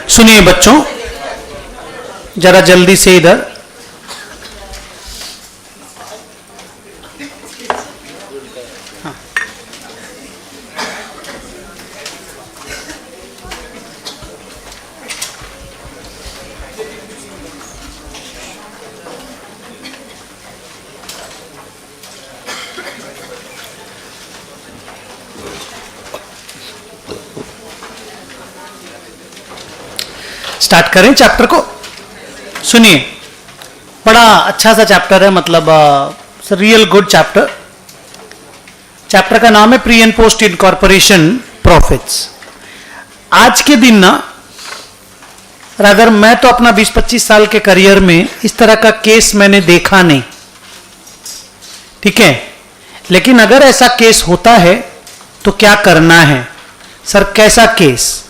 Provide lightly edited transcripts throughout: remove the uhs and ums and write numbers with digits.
सुनिए बच्चों, जरा जल्दी से इधर। स्टार्ट करें चैप्टर को। सुनिए, बड़ा अच्छा सा चैप्टर है, मतलब रियल गुड चैप्टर। चैप्टर का नाम है pre and post incorporation profits. आज के दिन ना, रादर मैं तो अपना 20-25 साल के करियर में इस तरह का केस मैंने देखा नहीं, ठीक है। लेकिन अगर ऐसा केस होता है तो क्या करना है? सर कैसा केस?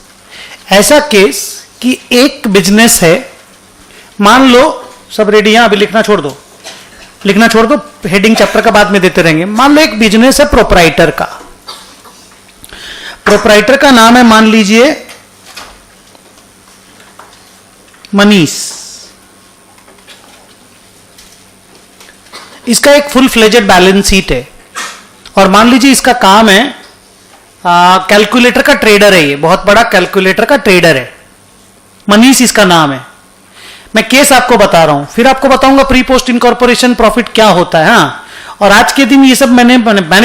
ऐसा केस कि एक बिजनेस है, मान लो, सब रेडी हैं, अभी लिखना छोड़ दो, लिखना छोड़ दो, हेडिंग चैप्टर का बाद में देते रहेंगे। मान लो एक बिजनेस है प्रोपराइटर का। प्रोपराइटर का नाम है, मान लीजिए मनीष। इसका एक फुल फ्लेजेड बैलेंस शीट है और मान लीजिए इसका काम है कैलकुलेटर का ट्रेडर है, ये बहुत बड़ा कैलकुलेटर का ट्रेडर है, मनीष इसका नाम है। मैं केस आपको बता रहा हूं, फिर आपको बताऊंगा प्री पोस्ट इनकॉर्पोरेशन प्रॉफिट क्या होता है। हाँ, और आज के दिन ये सब मैंने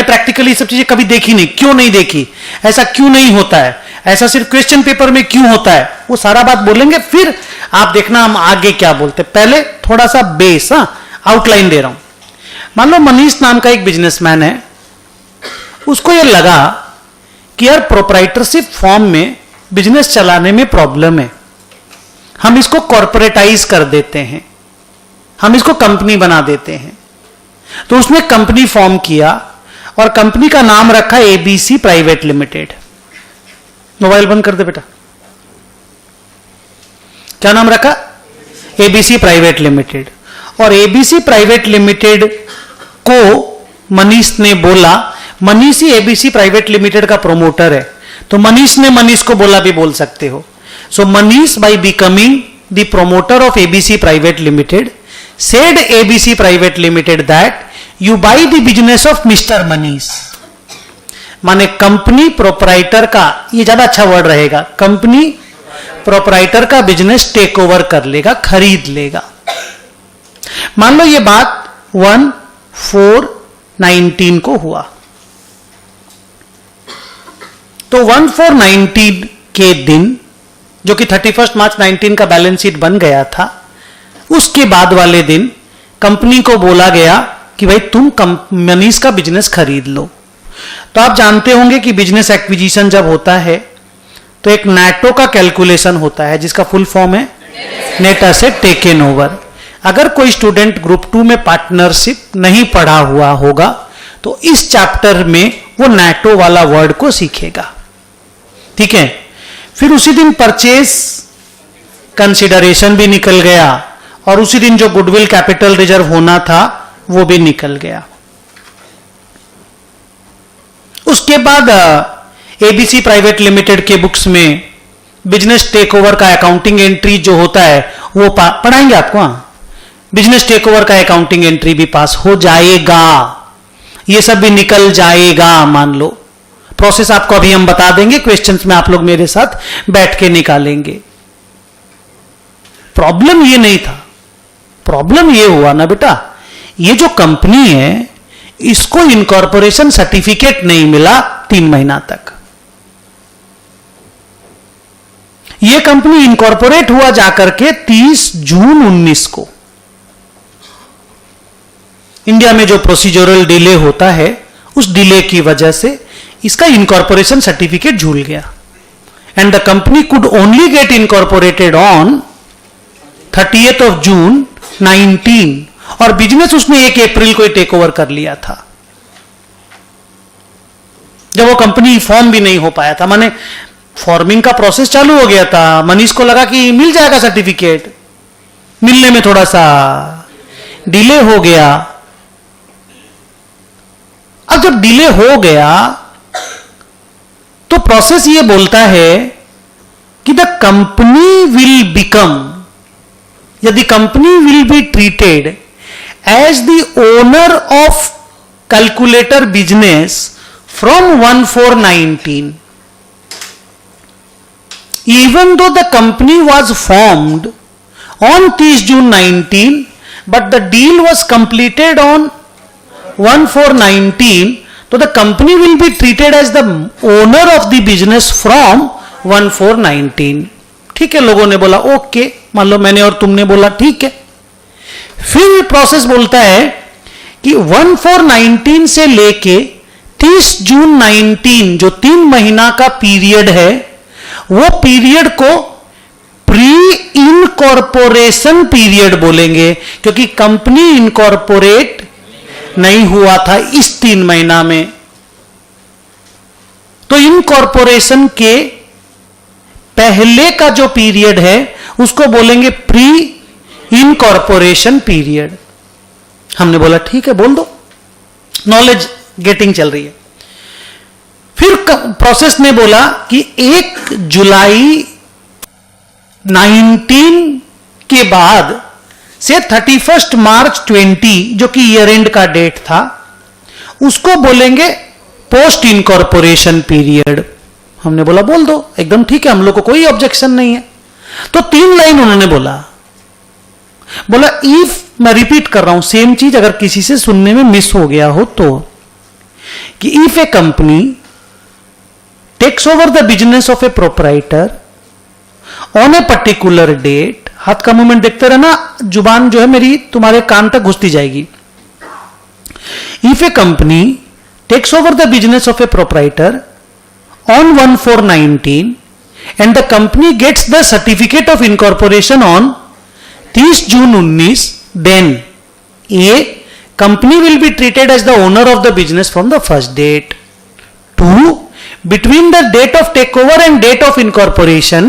प्रैक्टिकली ये सब चीजें कभी देखी नहीं। क्यों नहीं देखी? ऐसा क्यों नहीं होता है? ऐसा सिर्फ क्वेश्चन पेपर में क्यों होता है? वो सारा बात बोलेंगे, फिर आप देखना हम आगे क्या बोलते। पहले थोड़ा सा बेस, आउटलाइन दे रहा हूं। मान लो मनीष नाम का एक बिजनेसमैन है, उसको ये लगा कि यार प्रोप्राइटरशिप फॉर्म में बिजनेस चलाने में प्रॉब्लम है, हम इसको कॉर्पोरेटाइज कर देते हैं, हम इसको कंपनी बना देते हैं। तो उसने कंपनी फॉर्म किया और कंपनी का नाम रखा एबीसी प्राइवेट लिमिटेड। मोबाइल बंद कर दे बेटा। क्या नाम रखा? ABC private limited. और एबीसी प्राइवेट लिमिटेड को मनीष ने बोला, मनीष ही एबीसी प्राइवेट लिमिटेड का प्रोमोटर है, तो मनीष ने मनीष को बोला भी बोल सकते हो। So Manish, by becoming the promoter of ABC Private Limited, said ABC Private Limited that you buy the business of Mr. Manish. माने कंपनी प्रोपराइटर का, ये ज्यादा अच्छा वर्ड रहेगा, कंपनी प्रोपराइटर का बिजनेस टेक ओवर कर लेगा, खरीद लेगा। मान लो ये बात 1/4/19 को हुआ, तो 1/4/19 के दिन, जो कि 31 मार्च 19 का बैलेंस शीट बन गया था, उसके बाद वाले दिन कंपनी को बोला गया कि भाई तुम मनीष का बिजनेस खरीद लो। तो आप जानते होंगे कि बिजनेस एक्विजिशन जब होता है तो एक नेटो का कैलकुलेशन होता है, जिसका फुल फॉर्म है नेट एसेट टेकन ओवर। अगर कोई स्टूडेंट ग्रुप 2 में पार्टनरशिप नहीं पढ़ा हुआ होगा तो इस चैप्टर में वो नेटो वाला वर्ड को सीखेगा, ठीक है। फिर उसी दिन परचेज कंसिडरेशन भी निकल गया और उसी दिन जो गुडविल कैपिटल रिजर्व होना था वो भी निकल गया। उसके बाद एबीसी प्राइवेट लिमिटेड के बुक्स में बिजनेस टेक ओवर का अकाउंटिंग एंट्री जो होता है वो पढ़ाएंगे आपको। बिजनेस टेक ओवर का अकाउंटिंग एंट्री भी पास हो जाएगा, ये सब भी निकल जाएगा। मान लो प्रोसेस आपको अभी हम बता देंगे, क्वेश्चंस में आप लोग मेरे साथ बैठ के निकालेंगे। प्रॉब्लम ये नहीं था, प्रॉब्लम ये हुआ ना बेटा, ये जो कंपनी है इसको इनकॉर्पोरेशन सर्टिफिकेट नहीं मिला 3 महीना तक। ये कंपनी इनकॉर्पोरेट हुआ जाकर के 30 जून 19 को। इंडिया में जो प्रोसीजरल डिले होता है, उस डिले की वजह से इसका इनकॉर्पोरेशन सर्टिफिकेट झूल गया and the company could only get incorporated on 30th of June 19 और बिजनेस उसने 1 अप्रैल को टेक ओवर कर लिया था, जब वो कंपनी फॉर्म भी नहीं हो पाया था। माने फॉर्मिंग का प्रोसेस चालू हो गया था, मनीष को लगा कि मिल जाएगा सर्टिफिकेट, मिलने में थोड़ा सा डिले हो गया। अब जब डिले हो गया तो प्रोसेस ये बोलता है कि द कंपनी विल बिकम, यदि company will be treated as the owner of calculator business from 1/4/19, even though the company was formed on 30 June 19, but the deal was completed on 1/4/19, so the company will be treated as the owner of the business from 1/4/19. ठीक है, लोगों ने बोला okay, मान लो मैंने और तुमने बोला ठीक है। फिर प्रोसेस बोलता है कि 1/4/19 से लेके 30 जून 19 जो 3 महीना का पीरियड है, वो पीरियड को प्री इनकॉर्पोरेशन पीरियड बोलेंगे, क्योंकि कंपनी इनकॉर्पोरेट नहीं हुआ था इस 3 महीना में। तो इनकॉर्पोरेशन के पहले का जो पीरियड है उसको बोलेंगे प्री इनकॉर्पोरेशन पीरियड। हमने बोला ठीक है, बोल दो, नॉलेज गेटिंग चल रही है। फिर प्रोसेस ने बोला कि 1 जुलाई 19 के बाद से 31 मार्च 20 जो कि ईयर एंड का डेट था, उसको बोलेंगे पोस्ट इनकॉर्पोरेशन पीरियड। हमने बोला बोल दो, एकदम ठीक है, हम लोग को कोई ऑब्जेक्शन नहीं है। तो 3 लाइन उन्होंने बोला इफ, मैं रिपीट कर रहा हूं सेम चीज, अगर किसी से सुनने में मिस हो गया हो तो, कि if A company takes over the business of a proprietor on a particular date, हाथ का मूवमेंट देखते रहना, जुबान जो है मेरी तुम्हारे कान तक घुसती जाएगी। If a company takes over the business of a proprietor on 1/4/19 and the company gets the certificate of incorporation on 30 June 19, then A, company will be treated as the owner of the business from the first date. 2, between the date of takeover and date of incorporation,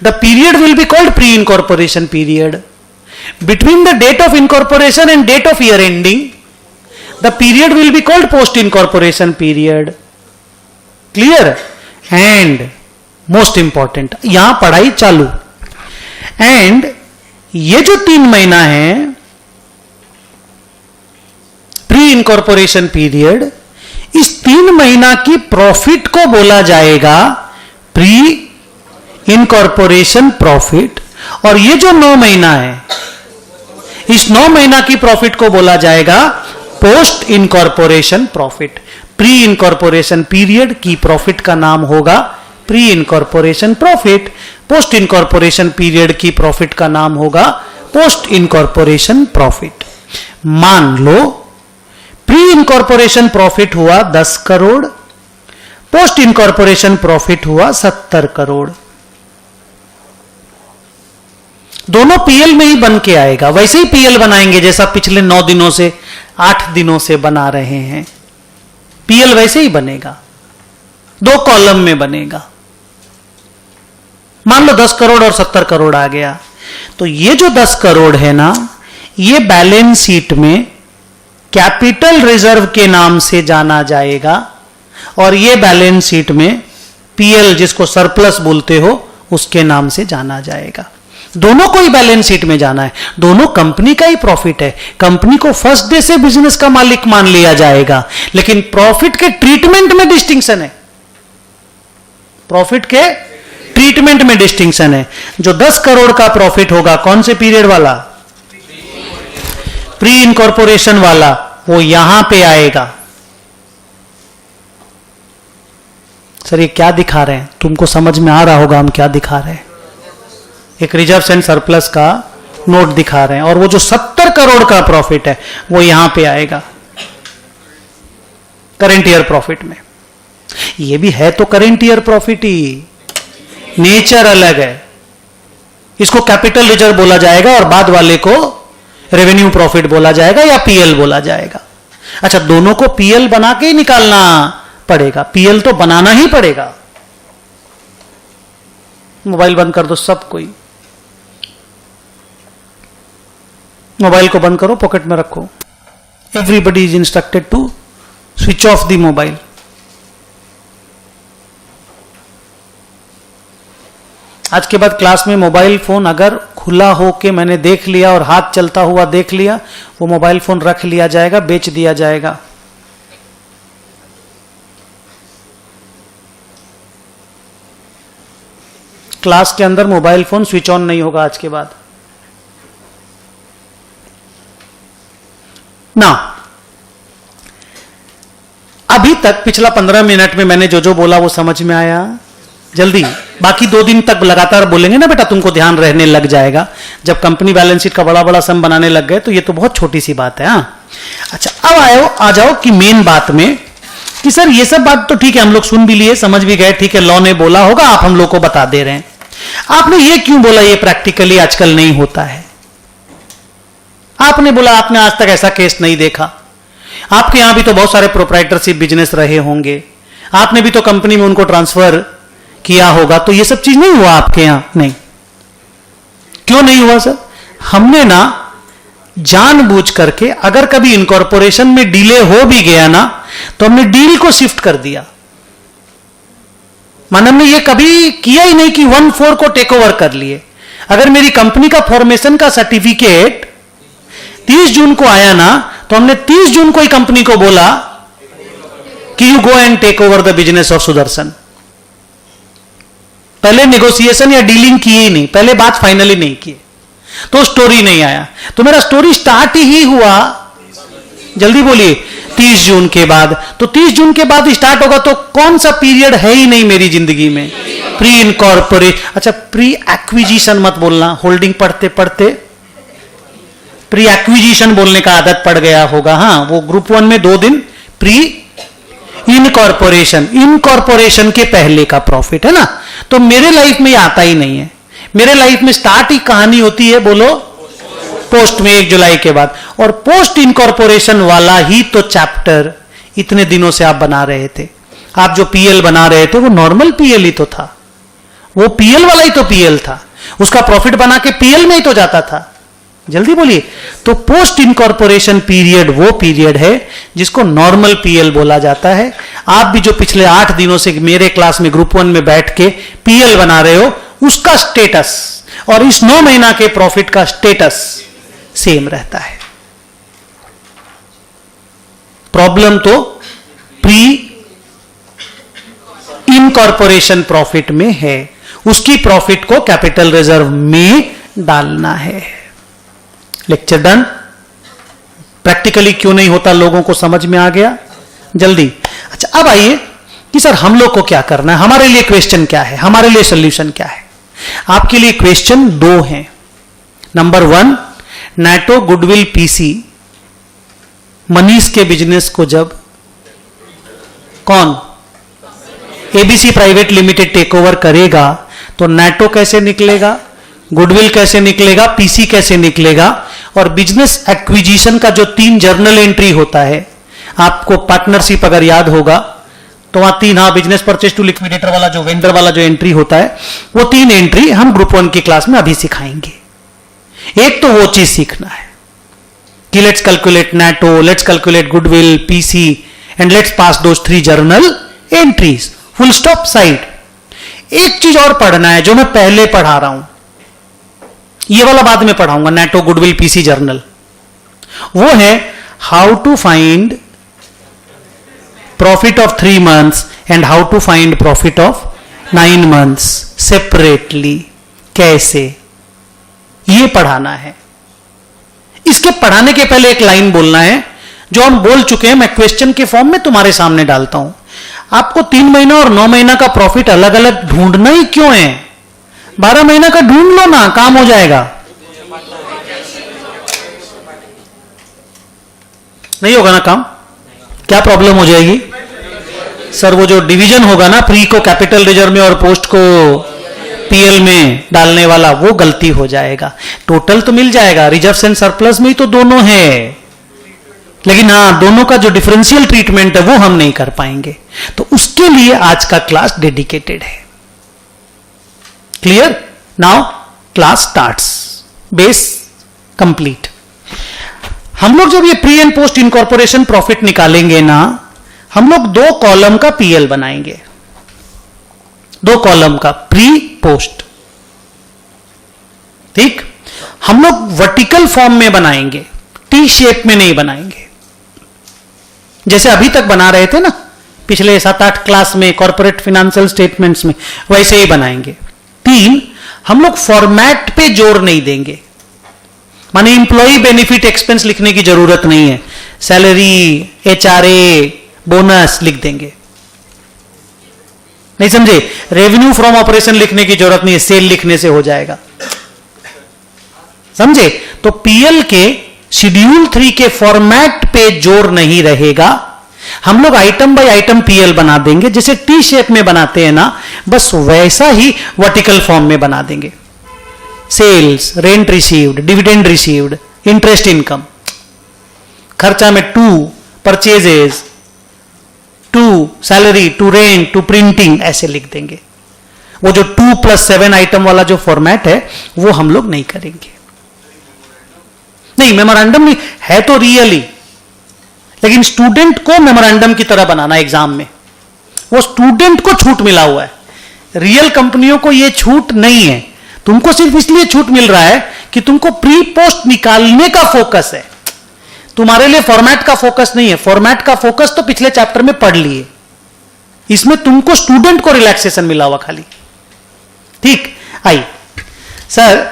the period will be called pre-incorporation period. Between the date of incorporation and date of year ending, the period will be called post-incorporation period. Clear? And most important, यहां पढ़ाई चालू। And ये जो 3 महीना है pre-incorporation period, इस 3 महीना की प्रॉफिट को बोला जाएगा प्री इनकॉर्पोरेशन प्रॉफिट, और ये जो 9 महीना है, इस 9 महीना की प्रॉफिट को बोला जाएगा post incorporation profit. Pre incorporation period की प्रॉफिट का नाम होगा pre incorporation profit, post incorporation period की प्रॉफिट का नाम होगा पोस्ट इनकॉर्पोरेशन प्रॉफिट। मान लो प्री इनकॉर्पोरेशन प्रॉफिट हुआ 10 करोड़, पोस्ट इनकॉर्पोरेशन प्रॉफिट हुआ 70 करोड़। दोनों पीएल में ही बन के आएगा, वैसे ही पीएल बनाएंगे जैसा पिछले 9 दिनों से 8 दिनों से बना रहे हैं। पीएल वैसे ही बनेगा, 2 कॉलम में बनेगा। मान लो 10 करोड़ और 70 करोड़ आ गया, तो ये जो 10 करोड़ है ना, ये बैलेंस शीट में कैपिटल रिजर्व के नाम से जाना जाएगा, और ये बैलेंस शीट में पीएल जिसको सरप्लस बोलते हो उसके नाम से जाना जाएगा। दोनों को ही बैलेंस शीट में जाना है, दोनों कंपनी का ही प्रॉफिट है। कंपनी को फर्स्ट डे से बिजनेस का मालिक मान लिया जाएगा, लेकिन प्रॉफिट के ट्रीटमेंट में डिस्टिंक्शन है। प्रॉफिट के ट्रीटमेंट में डिस्टिंक्शन है। जो 10 करोड़ का प्रॉफिट होगा कौन से पीरियड वाला? प्री इनकॉर्पोरेशन वाला, वो यहां पे आएगा। सर ये क्या दिखा रहे हैं? तुमको समझ में आ रहा होगा हम क्या दिखा रहे हैं। एक रिजर्व एंड सरप्लस का नोट दिखा रहे हैं, और वो जो 70 करोड़ का प्रॉफिट है वो यहां पे आएगा करंट ईयर प्रॉफिट में। ये भी है तो करंट ईयर प्रॉफिट ही, नेचर अलग है। इसको कैपिटल रिजर्व बोला जाएगा और बाद वाले को रेवेन्यू प्रॉफिट बोला जाएगा या पीएल बोला जाएगा। अच्छा, दोनों को पीएल बना के ही निकालना पड़ेगा, पीएल तो बनाना ही पड़ेगा। मोबाइल बंद कर दो सब कोई, मोबाइल को बंद करो, पॉकेट में रखो। Everybody is instructed to switch off the mobile. आज के बाद क्लास में मोबाइल फोन अगर खुला हो के मैंने देख लिया और हाथ चलता हुआ देख लिया, वो मोबाइल फोन रख लिया जाएगा, बेच दिया जाएगा। क्लास के अंदर मोबाइल फोन स्विच ऑन नहीं होगा आज के बाद ना। अभी तक पिछला 15 मिनट में मैंने जो जो बोला वो समझ में आया? जल्दी, बाकी 2 दिन तक लगातार बोलेंगे ना बेटा, तुमको ध्यान रहने लग जाएगा। जब कंपनी बैलेंस शीट का बड़ा बड़ा सम बनाने लग गए तो ये तो बहुत छोटी सी बात है। हाँ, अच्छा अब आ जाओ कि मेन बात में, कि सर ये सब बात तो ठीक है, हम लोग सुन भी लिए, समझ भी गए, ठीक है, लॉ ने बोला होगा, आप हम लोग को बता दे रहे हैं। आपने ये क्यों बोला ये प्रैक्टिकली आजकल नहीं होता है? आपने बोला आपने आज तक ऐसा केस नहीं देखा। आपके यहां भी तो बहुत सारे प्रोप्राइटरशिप बिजनेस रहे होंगे, आपने भी तो कंपनी में उनको ट्रांसफर किया होगा, तो ये सब चीज नहीं हुआ आपके यहां? नहीं। क्यों नहीं हुआ सर? हमने ना जानबूझ करके, अगर कभी इनकॉर्पोरेशन में डिले हो भी गया ना, तो हमने डील को शिफ्ट कर दिया। माने हमने ये कभी किया ही नहीं कि 1/4 को टेक ओवर कर लिए। अगर मेरी कंपनी का फॉर्मेशन का सर्टिफिकेट 30 जून को आया ना, तो हमने 30 जून को ही कंपनी को बोला कि you go and take over the business of Sudarshan. पहले नेगोशिएशन या डीलिंग किए ही नहीं, पहले बात फाइनली नहीं किए, तो स्टोरी नहीं आया। तो मेरा स्टोरी स्टार्ट ही हुआ, जल्दी बोलिए, 30 जून के बाद। तो 30 जून के बाद स्टार्ट होगा तो कौन सा पीरियड है ही नहीं मेरी जिंदगी में? Pre incorporate. अच्छा, प्री एक्विजिशन मत बोलना, होल्डिंग पढ़ते पढ़ते प्री एक्विजिशन बोलने का आदत पड़ गया होगा। हाँ, वो ग्रुप 1 में 2 दिन प्री इनकॉर्पोरेशन, इनकॉर्पोरेशन के पहले का प्रॉफिट है ना। तो मेरे लाइफ में ये आता ही नहीं है। मेरे लाइफ में स्टार्ट ही कहानी होती है, बोलो, पोस्ट में 1 जुलाई के बाद। और पोस्ट इनकॉर्पोरेशन वाला ही तो चैप्टर इतने दिनों से आप बना रहे थे। आप जो पीएल बना रहे थे वो नॉर्मल पीएल ही तो था, वो पीएल वाला ही तो पीएल था, उसका प्रॉफिट बना के पीएल में ही तो जाता था। जल्दी बोलिए। तो पोस्ट इनकॉर्पोरेशन पीरियड वो पीरियड है जिसको नॉर्मल पीएल बोला जाता है। आप भी जो पिछले 8 दिनों से मेरे क्लास में ग्रुप 1 में बैठ के पीएल बना रहे हो, उसका स्टेटस और इस 9 महीना के प्रॉफिट का स्टेटस सेम रहता है। प्रॉब्लम तो प्री इनकॉर्पोरेशन प्रॉफिट में है, उसकी प्रॉफिट को कैपिटल रिजर्व में डालना है। Lecture done. प्रैक्टिकली क्यों नहीं होता लोगों को समझ में आ गया? जल्दी। अच्छा, अब आइए कि सर हम लोग को क्या करना है, हमारे लिए क्वेश्चन क्या है, हमारे लिए सोल्यूशन क्या है। आपके लिए क्वेश्चन 2 हैं। नंबर 1, नैटो गुडविल पीसी मनीष के बिजनेस को जब कौन ABC private limited take over करेगा तो नैटो कैसे निकलेगा, गुडविल कैसे निकलेगा, पीसी कैसे निकलेगा, और बिजनेस एक्विजिशन का जो 3 जर्नल एंट्री होता है, आपको पार्टनरशिप अगर याद होगा तो वहां 3, हाँ, बिजनेस परचेज टू लिक्विडेटर वाला जो वेंडर वाला जो एंट्री होता है, वो 3 एंट्री हम ग्रुप 1 की क्लास में अभी सिखाएंगे। एक तो वो चीज सीखना है कि let's calculate NATO, let's calculate goodwill, PC and let's pass those 3 journal entries, full stop, side. एक चीज और पढ़ना है जो मैं पहले पढ़ा रहा हूं, ये वाला बाद में पढ़ाऊंगा, नैटो गुडविल पीसी जर्नल। वो है how to find profit of 3 months and how to find profit of 9 months separately, कैसे, ये पढ़ाना है। इसके पढ़ाने के पहले एक लाइन बोलना है जो हम बोल चुके हैं, मैं क्वेश्चन के फॉर्म में तुम्हारे सामने डालता हूं। आपको 3 महीना और 9 महीना का प्रॉफिट अलग अलग ढूंढना ही क्यों है? 12 महीना का ढूंढ लो ना, काम हो जाएगा। नहीं होगा ना काम? क्या प्रॉब्लम हो जाएगी सर? वो जो डिवीजन होगा ना, प्री को कैपिटल रिजर्व में और पोस्ट को पीएल में डालने वाला, वो गलती हो जाएगा। टोटल तो मिल जाएगा, रिजर्व एंड सरप्लस में ही तो दोनों है, लेकिन हाँ, दोनों का जो डिफरेंशियल ट्रीटमेंट है वो हम नहीं कर पाएंगे। तो उसके लिए आज का क्लास डेडिकेटेड है। Clear? Now class starts, base complete. हम लोग जब ये pre and post incorporation profit निकालेंगे ना, हम लोग 2 कॉलम का पीएल बनाएंगे, 2 कॉलम का प्री पोस्ट। ठीक, हम लोग वर्टिकल फॉर्म में बनाएंगे, टी शेप में नहीं बनाएंगे। जैसे अभी तक बना रहे थे ना पिछले 7-8 क्लास में कॉर्पोरेट फिनेंशियल स्टेटमेंट्स में, वैसे ही बनाएंगे। 3, हम लोग फॉर्मेट पे जोर नहीं देंगे, माने इंप्लॉई बेनिफिट एक्सपेंस लिखने की जरूरत नहीं है, सैलरी, HRA, बोनस लिख देंगे। नहीं समझे? रेवेन्यू फ्रॉम ऑपरेशन लिखने की जरूरत नहीं है, सेल लिखने से हो जाएगा। समझे? तो पीएल के शेड्यूल 3 के फॉर्मेट पे जोर नहीं रहेगा, हम लोग आइटम बाय आइटम पीएल बना देंगे, जैसे टी शेप में बनाते हैं ना, बस वैसा ही वर्टिकल फॉर्म में बना देंगे। Sales, rent received, dividend received, interest income, खर्चा में 2, परचेजेस 2, सैलरी 2, रेंट 2, प्रिंटिंग, ऐसे लिख देंगे। वो जो 2+7 आइटम वाला जो फॉर्मेट है वो हम लोग नहीं करेंगे। नहीं, मेमोरेंडम नहीं है तो रियली, लेकिन स्टूडेंट को मेमोरेंडम की तरह बनाना एग्जाम में, वो स्टूडेंट को छूट मिला हुआ है। रियल कंपनियों को ये छूट नहीं है, तुमको सिर्फ इसलिए छूट मिल रहा है कि तुमको प्री पोस्ट निकालने का फोकस है, तुम्हारे लिए फॉर्मेट का फोकस नहीं है। फॉर्मेट का फोकस तो पिछले चैप्टर में पढ़ लिए, इसमें तुमको स्टूडेंट को रिलैक्सेशन मिला हुआ खाली। ठीक, आइए सर,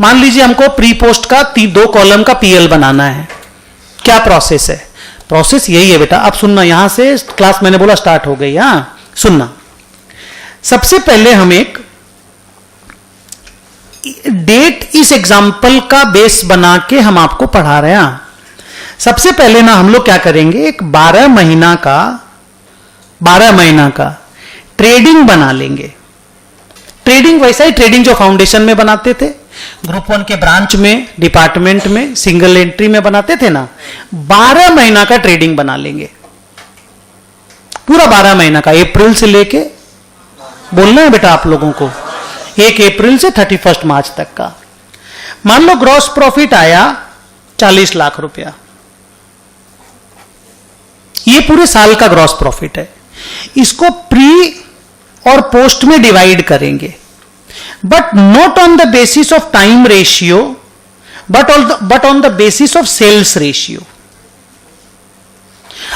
मान लीजिए हमको प्री पोस्ट का 2 कॉलम का पीएल बनाना है, क्या प्रोसेस है? प्रोसेस यही है बेटा, अब सुनना, यहां से क्लास मैंने बोला स्टार्ट हो गई, हां सुनना। सबसे पहले हम एक डेट इस एग्जाम्पल का बेस बना के हम आपको पढ़ा रहे हैं। सबसे पहले ना हम लोग क्या करेंगे, एक 12 महीना का ट्रेडिंग बना लेंगे। ट्रेडिंग वैसा ही ट्रेडिंग जो फाउंडेशन में बनाते थे, ग्रुप 1 के ब्रांच में, डिपार्टमेंट में, सिंगल एंट्री में बनाते थे ना, 12 महीना का ट्रेडिंग बना लेंगे। पूरा 12 महीना का, अप्रैल से लेके, बोलना है बेटा आप लोगों को, 1 अप्रैल से 31 मार्च तक का। मान लो ग्रॉस प्रॉफिट आया 40 लाख रुपया, ये पूरे साल का ग्रॉस प्रॉफिट है। इसको प्री और पोस्ट में डिवाइड करेंगे, but not on the basis of time ratio, but on the basis of sales ratio.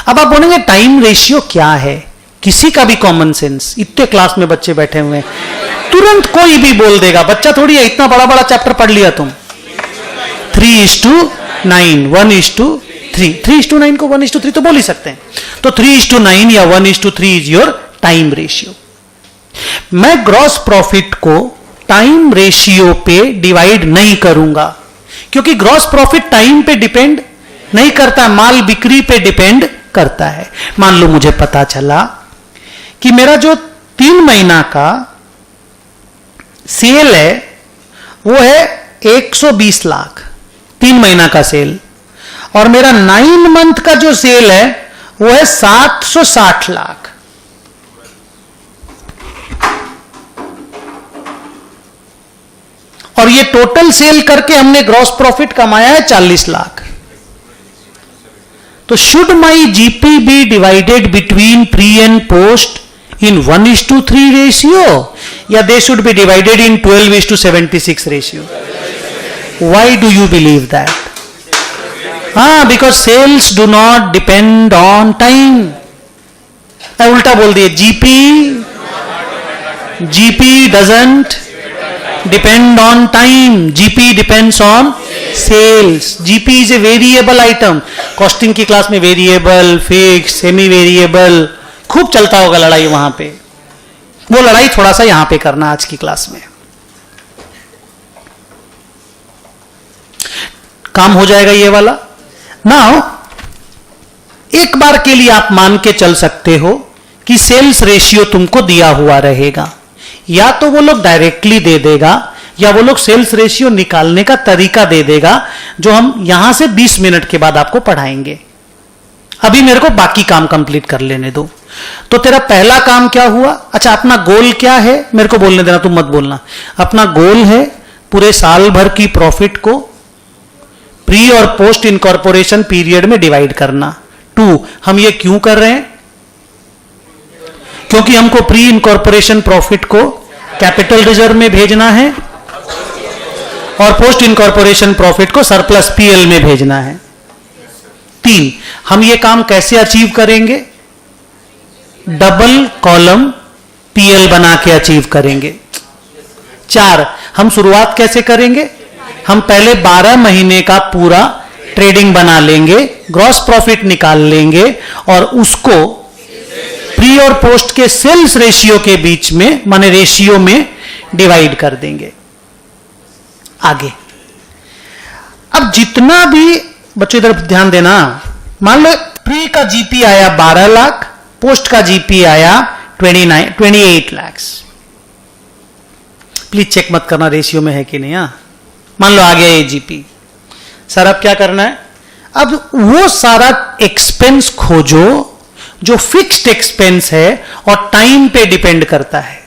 अब आप बोलेंगे टाइम रेशियो क्या है? किसी का भी कॉमन सेंस, इतने क्लास में बच्चे बैठे हुए हैं, तुरंत कोई भी बोल देगा, बच्चा थोड़ी है, इतना बड़ा बड़ा चैप्टर पढ़ लिया तुम। 3:9, 1:3, 3:9 को 1:3 तो बोल ही सकते हैं, तो 3:9 या 1:3 इज योर टाइम रेशियो। मैं ग्रॉस प्रॉफिट को टाइम रेशियो पे डिवाइड नहीं करूंगा, क्योंकि ग्रॉस प्रॉफिट टाइम पे डिपेंड नहीं करता, माल बिक्री पे डिपेंड करता है। मान लो मुझे पता चला कि मेरा जो 3 महीना का सेल है वो है 120 लाख, 3 महीना का सेल, और मेरा 9 मंथ का जो सेल है वो है 760 लाख। और ये टोटल सेल करके हमने ग्रॉस प्रॉफिट कमाया है 40 लाख। तो should my GP be divided between pre and post in 1:3 ratio, या they should be divided in 12:76 ratio? Why do you believe that? Because sales do not depend on time. उल्टा बोल दिए, GP doesn't depend on time, GP depends on sales. GP is a variable item. Costing की class में variable, fix, semi variable खूब चलता होगा लड़ाई वहां पे, वो लड़ाई थोड़ा सा यहां पे करना आज की क्लास में, काम हो जाएगा ये वाला। नाउ एक बार के लिए आप मान के चल सकते हो कि सेल्स रेशियो तुमको दिया हुआ रहेगा, या तो वो लोग डायरेक्टली दे देगा, या वो लोग सेल्स रेशियो निकालने का तरीका दे देगा, जो हम यहां से 20 मिनट के बाद आपको पढ़ाएंगे। अभी मेरे को बाकी काम कंप्लीट कर लेने दो। तो तेरा पहला काम क्या हुआ? अच्छा, अपना गोल क्या है मेरे को बोलने देना, तुम मत बोलना। अपना गोल है पूरे साल भर की प्रॉफिट को प्री और पोस्ट इनकॉर्पोरेशन पीरियड में डिवाइड करना। 2, हम ये क्यों कर रहे हैं? क्योंकि हमको प्री इनकॉर्पोरेशन प्रॉफिट को कैपिटल रिजर्व में भेजना है, और पोस्ट इनकॉर्पोरेशन प्रॉफिट को सरप्लस पीएल में भेजना है। 3, हम ये काम कैसे अचीव करेंगे? डबल कॉलम पीएल बना के अचीव करेंगे। 4, हम शुरुआत कैसे करेंगे? हम पहले 12 महीने का पूरा ट्रेडिंग बना लेंगे, ग्रॉस प्रॉफिट निकाल लेंगे और उसको प्री और पोस्ट के सेल्स रेशियो के बीच में, माने रेशियो में डिवाइड कर देंगे। आगे अब जितना भी बच्चों इधर ध्यान देना, मान लो प्री का जीपी आया 12 लाख, पोस्ट का जीपी आया 28 लाख। प्लीज चेक मत करना रेशियो में है कि नहीं। मान लो आ गया ये जीपी। सर अब क्या करना है? अब वो सारा एक्सपेंस खोजो जो फिक्स्ड एक्सपेंस है और टाइम पे डिपेंड करता है।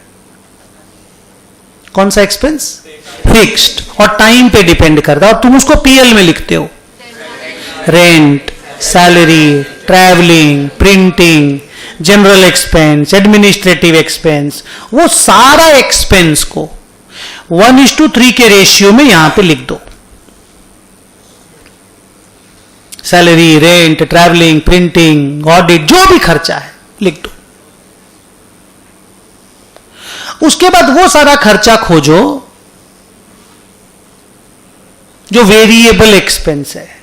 कौन सा एक्सपेंस? फिक्स्ड और टाइम पे डिपेंड करता है, और तुम उसको पीएल में लिखते हो। Rent, salary, travelling, printing, general expense, administrative expense, वो सारा एक्सपेंस को 1:3 के रेशियो में यहां पे लिख दो। Salary, rent, travelling, printing, audit, जो भी खर्चा है लिख दो। उसके बाद वो सारा खर्चा खोजो जो वेरिएबल एक्सपेंस है।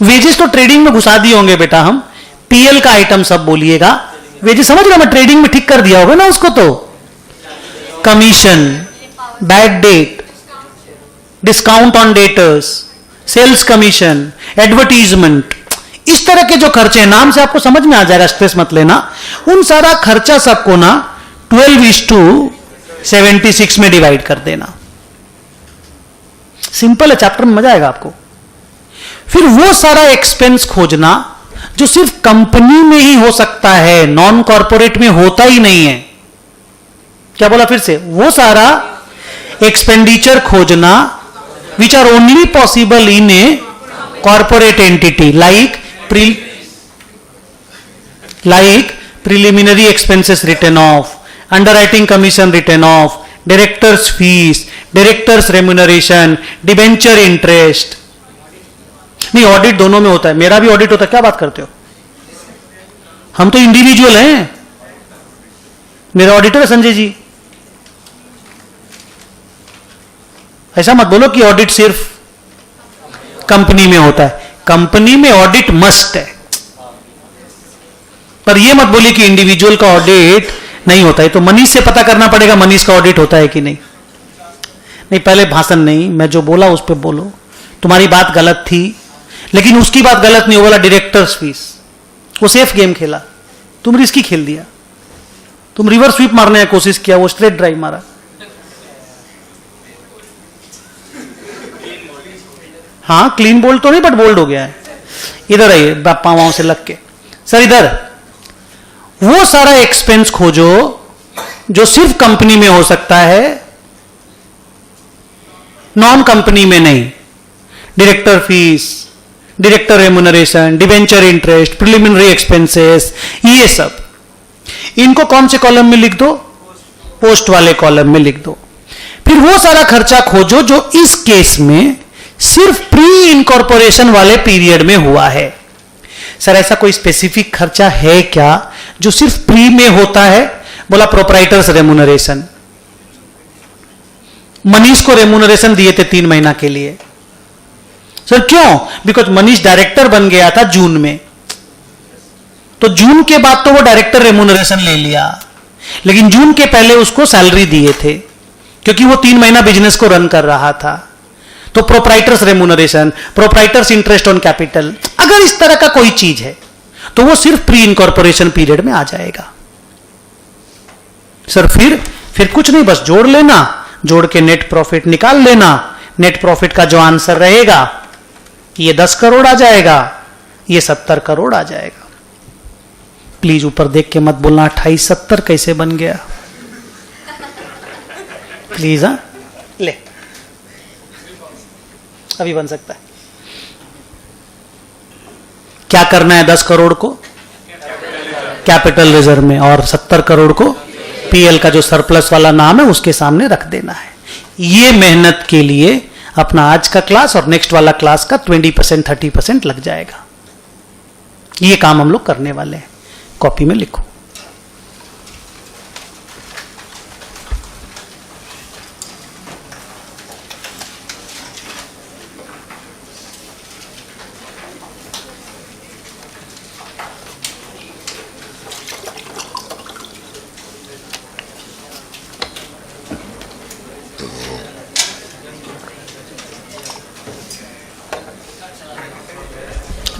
वेजेस तो ट्रेडिंग में घुसा दिए होंगे बेटा, हम पीएल का आइटम सब बोलिएगा। वेजेस समझ रहे, मैं ट्रेडिंग में ठीक कर दिया होगा ना उसको। तो commission, bad debt, discount on debtors, sales commission, advertisement, इस तरह के जो खर्चे हैं, नाम से आपको समझ में आ जाएगा, स्ट्रेस मत लेना। उन सारा खर्चा सबको ना 12:76 में डिवाइड कर देना। सिंपल है, चैप्टर में मजा आएगा आपको। फिर वो सारा एक्सपेंस खोजना जो सिर्फ कंपनी में ही हो सकता है, नॉन कॉर्पोरेट में होता ही नहीं है। क्या बोला फिर से? वो सारा एक्सपेंडिचर खोजना which are only possible in a corporate entity, like preliminary expenses written off, underwriting commission written off, directors fees, directors remuneration, debenture interest. नहीं, ऑडिट दोनों में होता है, मेरा भी ऑडिट होता है। क्या बात करते हो? हम तो इंडिविजुअल हैं। मेरा ऑडिटर है संजय जी। ऐसा मत बोलो कि ऑडिट सिर्फ कंपनी में होता है। कंपनी में ऑडिट मस्ट है, पर यह मत बोलिए कि इंडिविजुअल का ऑडिट नहीं होता है। तो मनीष से पता करना पड़ेगा मनीष का ऑडिट होता है कि नहीं। नहीं, पहले भाषण नहीं, मैं जो बोला उस पर बोलो। तुम्हारी बात गलत थी, लेकिन उसकी बात गलत नहीं, बोला डायरेक्टर्स फीस। वो सेफ गेम खेला, तुम रिस्की खेल दिया। तुम रिवर्स स्वीप मारने की कोशिश किया, वो स्ट्रेट ड्राइव मारा। हाँ, क्लीन बोल्ड तो नहीं, बट बोल्ड हो गया है। इधर आइए, पावाओं से लग के। सर इधर, वो सारा एक्सपेंस खोजो जो सिर्फ कंपनी में हो सकता है, नॉन कंपनी में नहीं। Director fees, director remuneration, debenture interest, preliminary expenses, ये सब। इनको कौन से कॉलम में लिख दो? पोस्ट वाले कॉलम में लिख दो। फिर वो सारा खर्चा खोजो जो इस केस में सिर्फ प्री इनकॉर्पोरेशन वाले पीरियड में हुआ है। सर ऐसा कोई स्पेसिफिक खर्चा है क्या जो सिर्फ प्री में होता है? बोला प्रोप्राइटर्स रेम्यूनरेशन। मनीष को रेम्यूनरेशन दिए थे 3 महीना के लिए। सर क्यों? बिकॉज मनीष डायरेक्टर बन गया था जून में, तो जून के बाद तो वो डायरेक्टर रेम्यूनरेशन ले लिया, लेकिन जून के पहले उसको सैलरी दिए थे क्योंकि वो 3 महीना बिजनेस को रन कर रहा था। तो proprietors remuneration, proprietors interest on capital, अगर इस तरह का कोई चीज है तो वो सिर्फ प्री इनकॉर्पोरेशन पीरियड में आ जाएगा। सर फिर कुछ नहीं, बस जोड़ लेना, जोड़ के नेट प्रॉफिट निकाल लेना। नेट प्रॉफिट का जो आंसर रहेगा, ये 10 करोड़ आ जाएगा, ये 70 करोड़ आ जाएगा। प्लीज ऊपर देख के मत बोलना 2870 कैसे बन गया, प्लीज। हाँ ले, अभी बन सकता है। क्या करना है 10 करोड़ को? कैपिटल रिजर्व में, और 70 करोड़ को पीएल का जो सरप्लस वाला नाम है उसके सामने रख देना है। ये मेहनत के लिए अपना आज का क्लास और नेक्स्ट वाला क्लास का 20% 30% लग जाएगा। ये काम हम लोग करने वाले हैं। कॉपी में लिखो।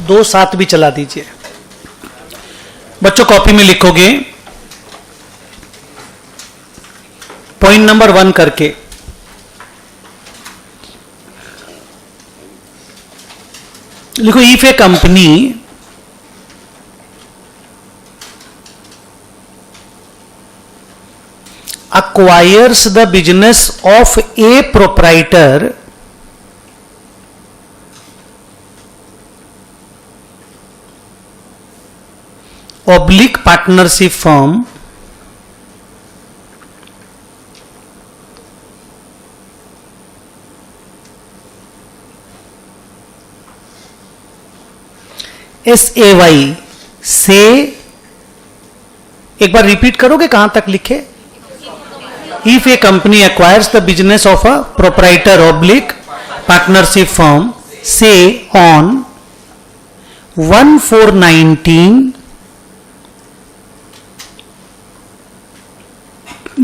दो साथ भी चला दीजिए बच्चों। कॉपी में लिखोगे पॉइंट नंबर 1 करके। लिखो if A company acquires the business of a proprietor oblique partnership firm SAY से, एक बार रिपीट करोगे कहां तक लिखे? If a company acquires the business of a proprietor oblique partnership firm, say on 1/4/19,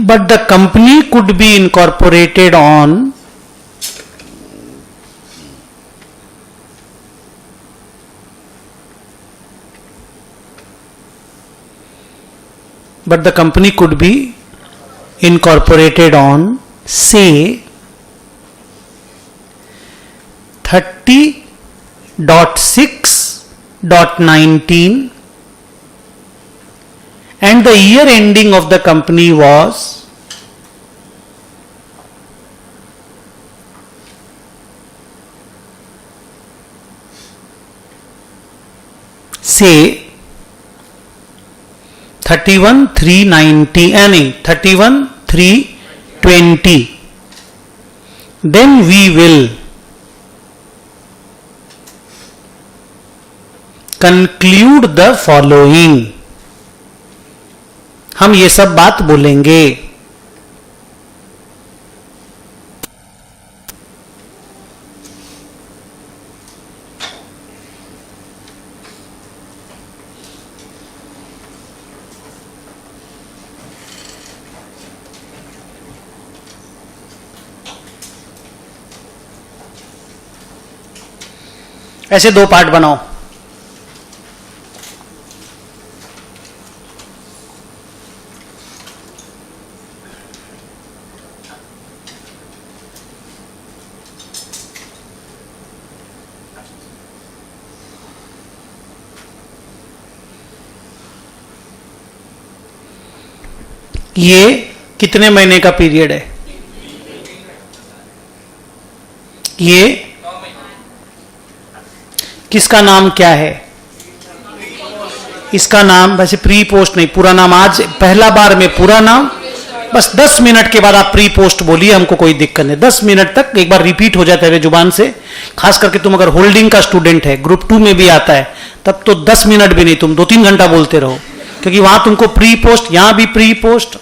but the company could be incorporated on incorporated on say 30.6.19 and the year ending of the company was say 31/3/19 नहीं 31/3/20, then we will conclude the following। हम ये सब बात बोलेंगे। ऐसे दो part बनाओ। ये कितने महीने का पीरियड है? ये किसका नाम क्या है? इसका नाम वैसे प्री पोस्ट नहीं, पूरा नाम। आज पहला बार में पूरा नाम, बस 10 मिनट के बाद आप प्री पोस्ट बोलिए, हमको कोई दिक्कत नहीं। 10 मिनट तक एक बार रिपीट हो जाता है जुबान से। खास करके तुम अगर होल्डिंग का स्टूडेंट है, ग्रुप 2 में भी आता है, तब तो 10 मिनट भी नहीं, तुम 2-3 घंटा बोलते रहो, क्योंकि वहां तुमको प्री पोस्ट, यहां भी प्री पोस्ट,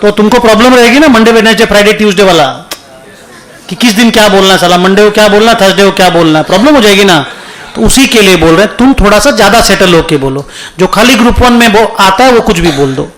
तो तुमको प्रॉब्लम रहेगी ना मंडे वेडनेसडे फ्राइडे ट्यूसडे वाला, कि किस दिन क्या बोलना है, साला मंडे को क्या बोलना है, थर्सडे को क्या बोलना है, प्रॉब्लम हो जाएगी ना। तो उसी के लिए बोल रहे हैं, तुम थोड़ा सा ज्यादा सेटल होके बोलो। जो खाली ग्रुप 1 में आता है वो कुछ भी बोल दो।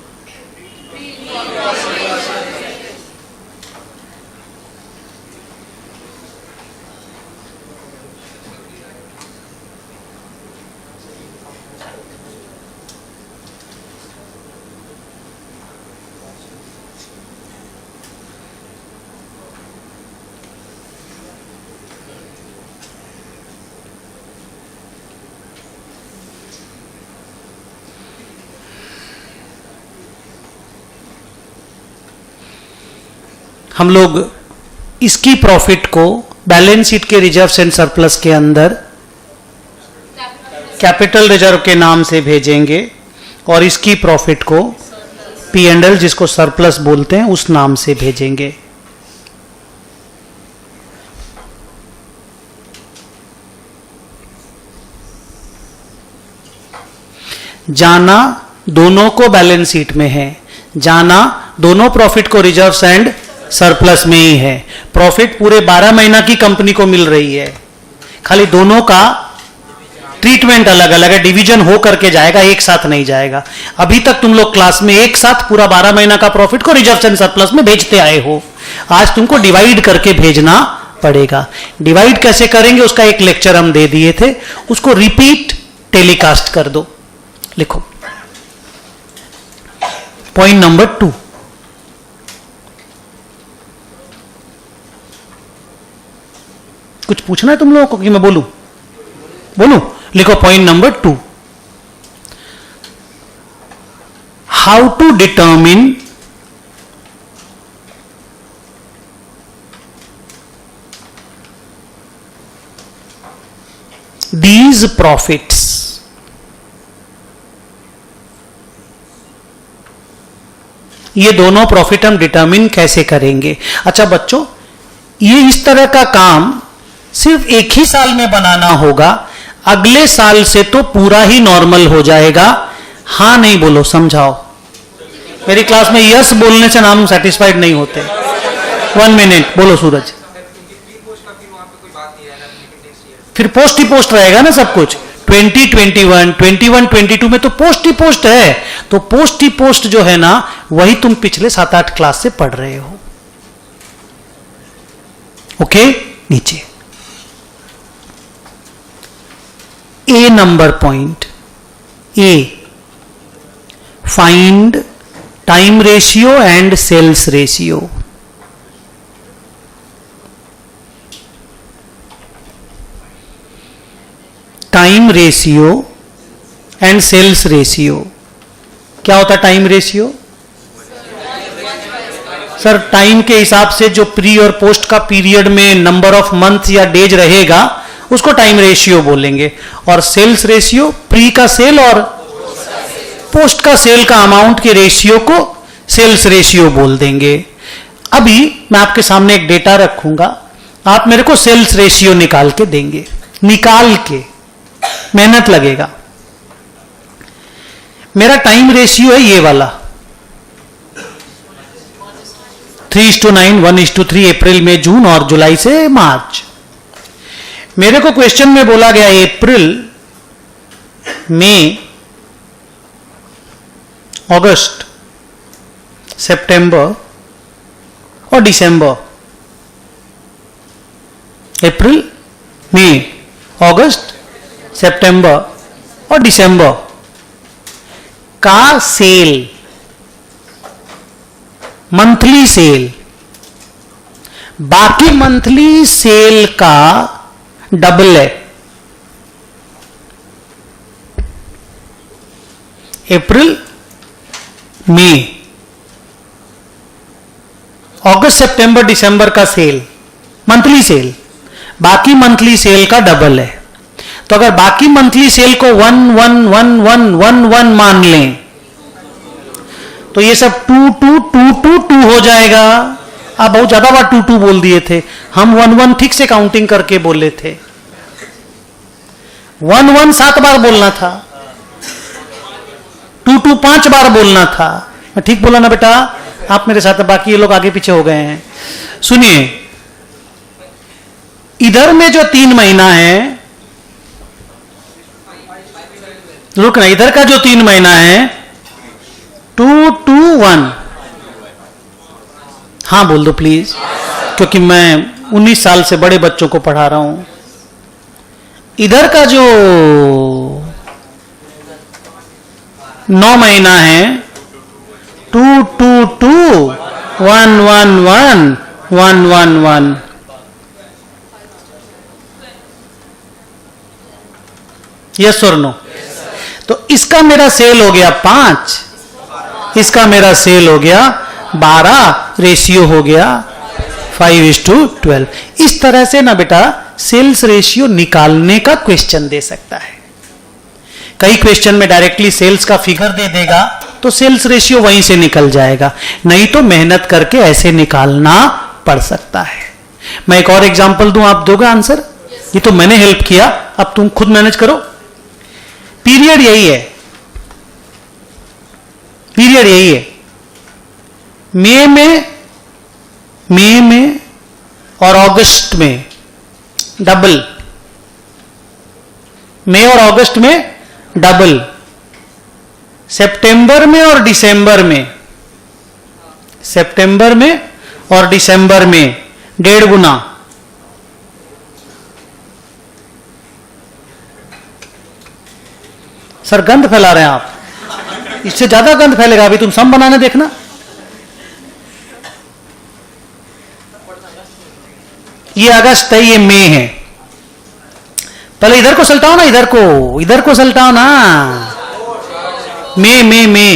हम लोग इसकी प्रॉफिट को बैलेंस शीट के रिजर्व्स एंड सरप्लस के अंदर कैपिटल रिजर्व के नाम से भेजेंगे और इसकी प्रॉफिट को P&L, जिसको सरप्लस बोलते हैं, उस नाम से भेजेंगे। जाना दोनों को बैलेंस शीट में है, जाना दोनों प्रॉफिट को रिजर्व्स एंड सरप्लस में ही है। प्रॉफिट पूरे 12 महीना की कंपनी को मिल रही है, खाली दोनों का ट्रीटमेंट अलग अलग है, डिवीजन हो करके जाएगा, एक साथ नहीं जाएगा। अभी तक तुम लोग क्लास में एक साथ पूरा 12 महीना का प्रॉफिट को रिजर्व्स एंड सरप्लस में भेजते आए हो, आज तुमको डिवाइड करके भेजना पड़ेगा। डिवाइड कैसे करेंगे उसका एक लेक्चर हम दे दिए थे, उसको रिपीट टेलीकास्ट कर दो। लिखो पॉइंट नंबर 2, कुछ पूछना है तुम लोगों को कि मैं बोलूं? लिखो point number 2, how to determine these profits। ये दोनों प्रॉफिट हम डिटरमिन कैसे करेंगे? अच्छा बच्चों, ये इस तरह का काम सिर्फ एक ही साल में बनाना होगा, अगले साल से तो पूरा ही नॉर्मल हो जाएगा। हां नहीं बोलो, समझाओ। मेरी क्लास में यस बोलने से नाम सेटिस्फाइड नहीं होते। 1 मिनट बोलो सूरज। फिर पोस्ट ही पोस्ट रहेगा ना सब कुछ। 2021, 21, 22 में तो पोस्ट ही पोस्ट है, तो पोस्ट ही पोस्ट जो है ना, वही तुम पिछले 7-8 क्लास से पढ़ रहे हो। ओके, नीचे A number point, A, find time ratio and sales ratio. Time ratio and sales ratio. क्या होता है टाइम रेशियो? सर टाइम के हिसाब से जो प्री और पोस्ट का पीरियड में नंबर ऑफ मंथ या डेज रहेगा उसको टाइम रेशियो बोलेंगे। और सेल्स रेशियो प्री का सेल और पोस्ट का सेल का अमाउंट के रेशियो को सेल्स रेशियो बोल देंगे। अभी मैं आपके सामने एक डेटा रखूंगा, आप मेरे को सेल्स रेशियो निकाल के देंगे, निकाल के, मेहनत लगेगा। मेरा टाइम रेशियो है ये वाला 3:9, 1:3 अप्रैल में जून और जुलाई से मार्च। मेरे को क्वेश्चन में बोला गया अप्रैल, मई, अगस्त, सितंबर और दिसंबर। अप्रैल, मई, अगस्त, सितंबर और दिसंबर का सेल, मंथली सेल, बाकी मंथली सेल का डबल है। अप्रैल, मई, अगस्त, सितंबर, दिसंबर का सेल, मंथली सेल, बाकी मंथली सेल का डबल है। तो अगर बाकी मंथली सेल को 1111111 मान लें तो ये सब 222222 हो जाएगा। आप बहुत ज्यादा बार 22 बोल दिए थे, हम 11 ठीक से काउंटिंग करके बोले थे। 11 7 बार बोलना था, 22 5 बार बोलना था। मैं ठीक बोला ना बेटा? आप मेरे साथ, बाकी ये लोग आगे पीछे हो गए हैं। सुनिए, इधर में जो 3 महीना है, रुकना, इधर का जो 3 महीना है 221, हाँ बोल दो प्लीज, क्योंकि मैं 19 साल से बड़े बच्चों को पढ़ा रहा हूं। इधर का जो 9 महीना है 222111111। यस और नो? तो इसका मेरा सेल हो गया 5, इसका मेरा सेल हो गया 12, रेशियो हो गया 5:12। इस तरह से ना बेटा सेल्स रेशियो निकालने का क्वेश्चन दे सकता है। कई क्वेश्चन में डायरेक्टली सेल्स का फिगर दे देगा तो सेल्स रेशियो वहीं से निकल जाएगा, नहीं तो मेहनत करके ऐसे निकालना पड़ सकता है। मैं एक और एग्जांपल दूं, आप दोगे आंसर? ये तो मैंने हेल्प किया, अब तुम खुद मैनेज करो। पीरियड यही है, पीरियड यही है। मई में और अगस्त में डबल, मई और अगस्त में डबल, सितंबर में और दिसंबर में, सितंबर में और दिसंबर में 1.5 गुना। सर गंध फैला रहे हैं आप, इससे ज्यादा गंध फैलेगा, अभी तुम सम बनाने देखना। ये अगस्त है, ये मई है। पहले इधर को सलटाओ ना, इधर को सलटाओ ना। मई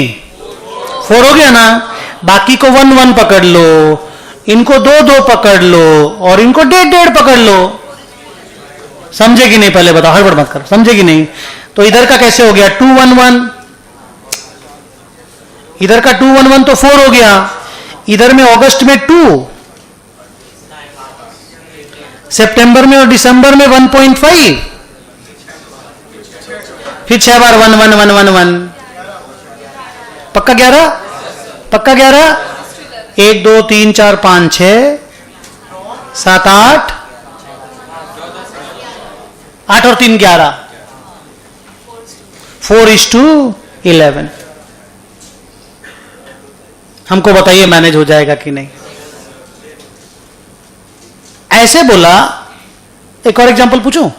4 हो गया ना, बाकी को 1 पकड़ लो, इनको 2 पकड़ लो और इनको 1.5 पकड़ लो। समझे कि नहीं? पहले बताओ, हड़बड़ मत करो, समझे कि नहीं? तो इधर का कैसे हो गया? 2-1-1, इधर का 2-1-1 तो 4 हो गया। इधर में अगस्त में 2, सितंबर में और दिसंबर में 1.5, फिर 6 बार 1-1-1-1-1, पक्का 11, पक्का 11। 1 2 3 4 5 6 7 8, 8 और 3 11, 4:11। हमको बताइए मैनेज हो जाएगा कि नहीं? ऐसे बोला। एक और एग्जांपल पूछूं?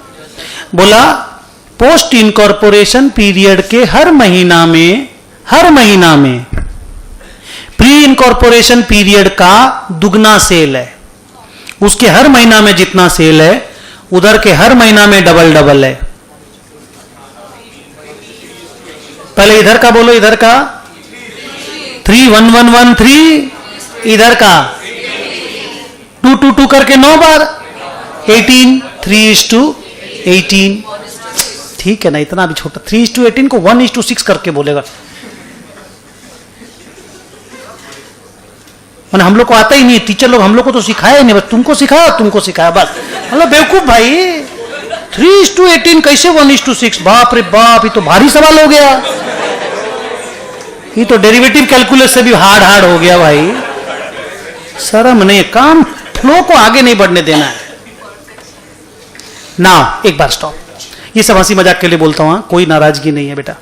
बोला पोस्ट इनकॉर्पोरेशन पीरियड के हर महीना में प्री इनकॉर्पोरेशन पीरियड का दुगना सेल है। उसके हर महीना में जितना सेल है उधर के हर महीना में डबल है। पहले इधर का बोलो, इधर का 3-1-1-1-3, इधर का 2-2-2 करके 9 बार 18, 3:18। ठीक है ना, इतना भी छोटा। 3:18 को 1:6 करके बोलेगा। मैंने हम लोग को आता ही नहीं, टीचर लोग हम लोग को तो सिखाया ही नहीं, बस तुमको सिखाया बस। मतलब बेवकूफ भाई, 3:18 कैसे 1:6? बाप रे बाप, ये तो भारी सवाल हो गया। ये तो डेरिवेटिव कैलकुलस से भी हार्ड हो गया भाई। शर्म नहीं, काम फ्लो को आगे नहीं बढ़ने देना है ना। एक बार स्टॉप, ये सब हंसी मजाक के लिए बोलता हूं, कोई नाराजगी नहीं है बेटा।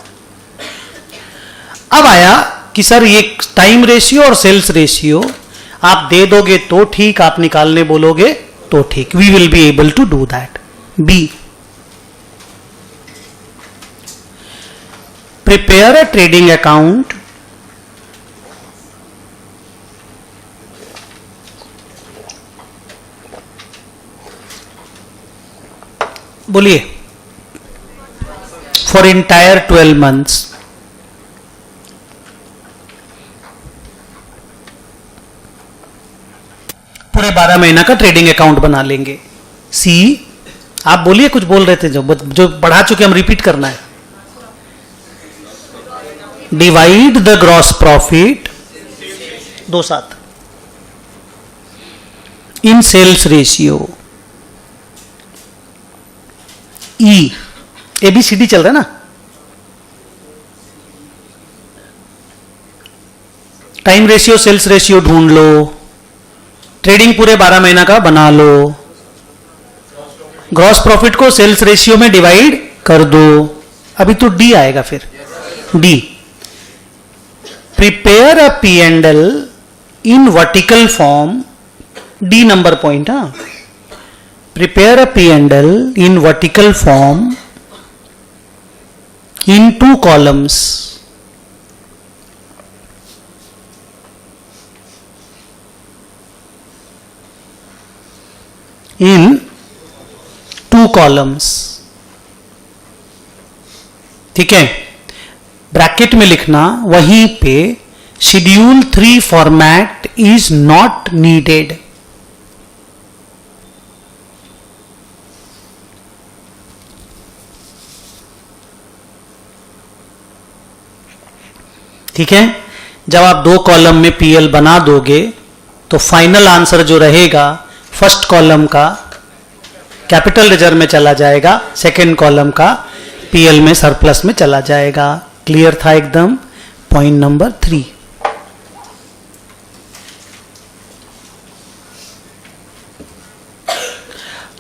अब आया कि सर ये टाइम रेशियो और सेल्स रेशियो आप दे दोगे तो ठीक, आप निकालने बोलोगे तो ठीक। We will be able to do that. B, prepare a trading account बोलिए फॉर एंटायर 12 months। पूरे 12 महीना का ट्रेडिंग अकाउंट बना लेंगे। सी, आप बोलिए, कुछ बोल रहे थे जो बढ़ा चुके, हम रिपीट करना है। डिवाइड द ग्रॉस प्रॉफिट 2 साथ इन सेल्स रेशियो। ई, ABCD चल रहा है ना। टाइम रेशियो सेल्स रेशियो ढूंढ लो, ट्रेडिंग पूरे 12 महीना का बना लो, ग्रॉस प्रॉफिट को सेल्स रेशियो में डिवाइड कर दो। अभी तो डी आएगा, फिर D, prepare a P&L in vertical form. D number point. हाँ, prepare a P&L in vertical form in 2 columns. In 2 columns, ठीक है। ब्रैकेट में लिखना वहीं पे, schedule 3 format is not needed. ठीक है। जब आप 2 कॉलम में पीएल बना दोगे तो फाइनल आंसर जो रहेगा फर्स्ट कॉलम का कैपिटल रिजर्व में चला जाएगा, सेकंड कॉलम का पीएल में सरप्लस में चला जाएगा। क्लियर था एकदम? Point number 3।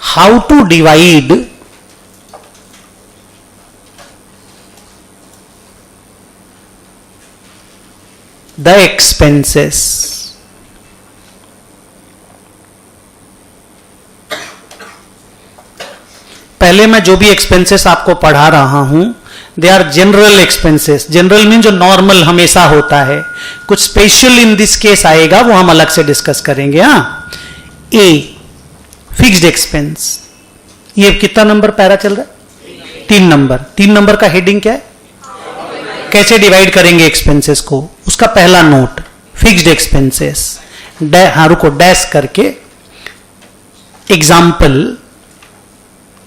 How to divide the expenses. पहले मैं जो भी एक्सपेंसेस आपको पढ़ा रहा हूं they are general expenses. General mean जो नॉर्मल हमेशा होता है, कुछ स्पेशल इन दिस केस आएगा वो हम अलग से डिस्कस करेंगे। हाँ, ए फिक्स्ड एक्सपेंस, ये कितना नंबर पैरा चल रहा है? 3 नंबर। 3 नंबर का हेडिंग क्या है? कैसे डिवाइड करेंगे एक्सपेंसेस को, उसका पहला नोट फिक्स्ड एक्सपेंसेस। हाँ रुको, डैश करके example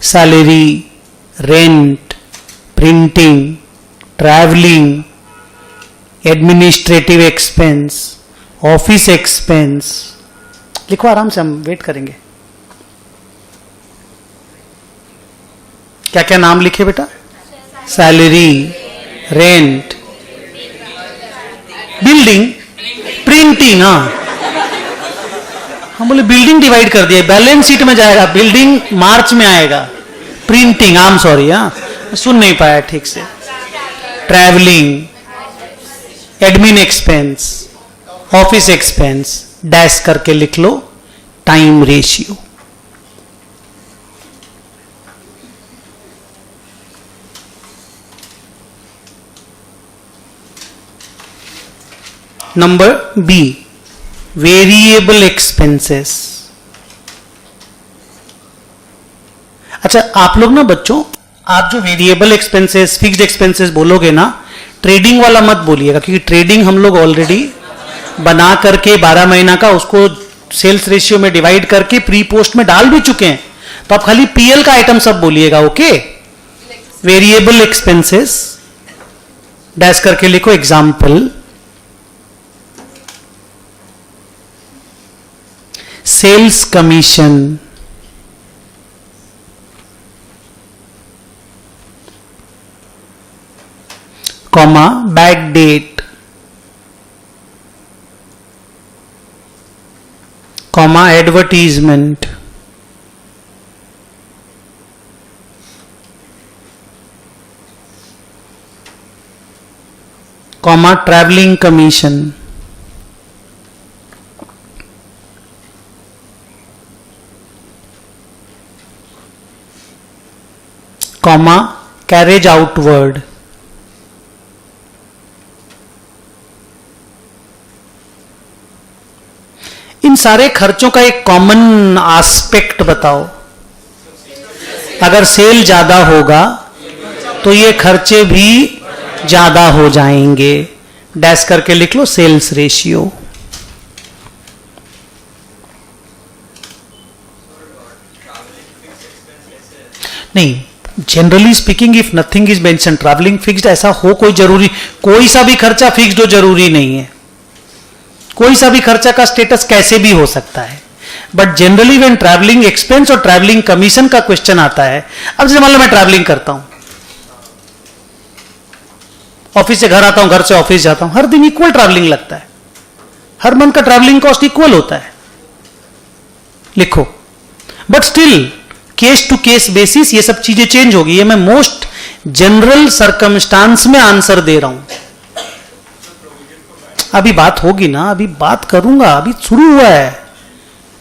salary, rent, printing, travelling, administrative expense, office expense. लिखो आराम से, हम वेट करेंगे। क्या क्या नाम लिखे बेटा? Salary, rent, building, printing. हाँ, हम बोले बिल्डिंग डिवाइड कर दिया, बैलेंस शीट में जाएगा, बिल्डिंग मार्च में आएगा, प्रिंटिंग, आई एम सॉरी, हाँ सुन नहीं पाया ठीक से। Travelling, admin expense, office expense, dash करके लिख लो time ratio. Number B variable expenses. अच्छा, आप लोग ना बच्चों, आप जो वेरिएबल एक्सपेंसेस, फिक्स्ड एक्सपेंसेस बोलोगे ना, ट्रेडिंग वाला मत बोलिएगा, क्योंकि ट्रेडिंग हम लोग ऑलरेडी बना करके 12 महीना का उसको सेल्स रेशियो में डिवाइड करके प्री पोस्ट में डाल भी चुके हैं। तो आप खाली पीएल का आइटम सब बोलिएगा। ओके, वेरिएबल एक्सपेंसेस डैश करके लिखो example sales commission, comma bad debt, comma advertisement, comma travelling commission, comma carriage outward. इन सारे खर्चों का एक कॉमन एस्पेक्ट बताओ। अगर सेल ज्यादा होगा तो ये खर्चे भी ज्यादा हो जाएंगे। डैश करके लिख लो सेल्स रेशियो। नहीं, generally speaking if nothing is mention, travelling fixed ऐसा हो कोई जरूरी, कोई सा भी खर्चा फिक्स्ड हो जरूरी नहीं है। कोई सा भी खर्चा का स्टेटस कैसे भी हो सकता है। But generally when travelling expense और ट्रैवलिंग कमीशन का क्वेश्चन आता है, अब जैसे मान लो मैं ट्रैवलिंग करता हूं, ऑफिस से घर आता हूं, घर से ऑफिस जाता हूं, हर दिन इक्वल ट्रैवलिंग लगता है, हर मंथ का ट्रैवलिंग कॉस्ट इक्वल होता है, लिखो। But still case to case basis ये सब चीजें चेंज होगी। ये मैं मोस्ट जनरल सर्कमस्टांस में आंसर दे रहा हूं। अभी बात होगी ना, अभी बात करूंगा, अभी शुरू हुआ है।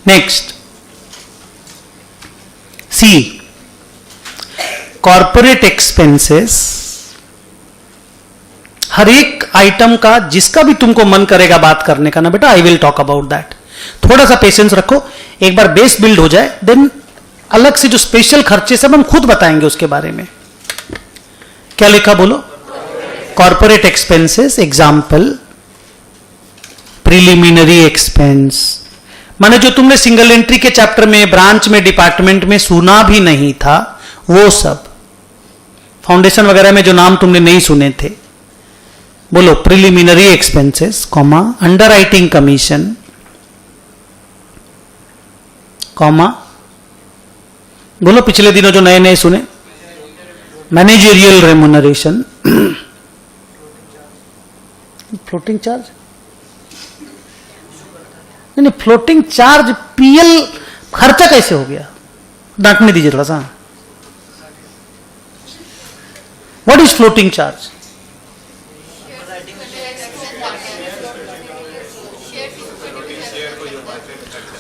नेक्स्ट सी कॉर्पोरेट एक्सपेंसेस। हर एक आइटम का जिसका भी तुमको मन करेगा बात करने का ना बेटा, I will talk about that. थोड़ा सा पेशेंस रखो, एक बार बेस बिल्ड हो जाए देन अलग से जो स्पेशल खर्चे सब हम खुद बताएंगे उसके बारे में। क्या लिखा बोलो? Corporate expenses example preliminary expense, माने जो तुमने सिंगल एंट्री के चैप्टर में, ब्रांच में, डिपार्टमेंट में सुना भी नहीं था, वो सब फाउंडेशन वगैरह में जो नाम तुमने नहीं सुने थे, बोलो preliminary expenses comma underwriting commission comma बोलो पिछले दिनों जो नए नए सुने मैनेजरियल रेम्यूनरेशन फ्लोटिंग चार्ज नहीं फ्लोटिंग चार्ज पीएल खर्चा कैसे हो गया डांटने दीजिए थोड़ा सा what is floating charge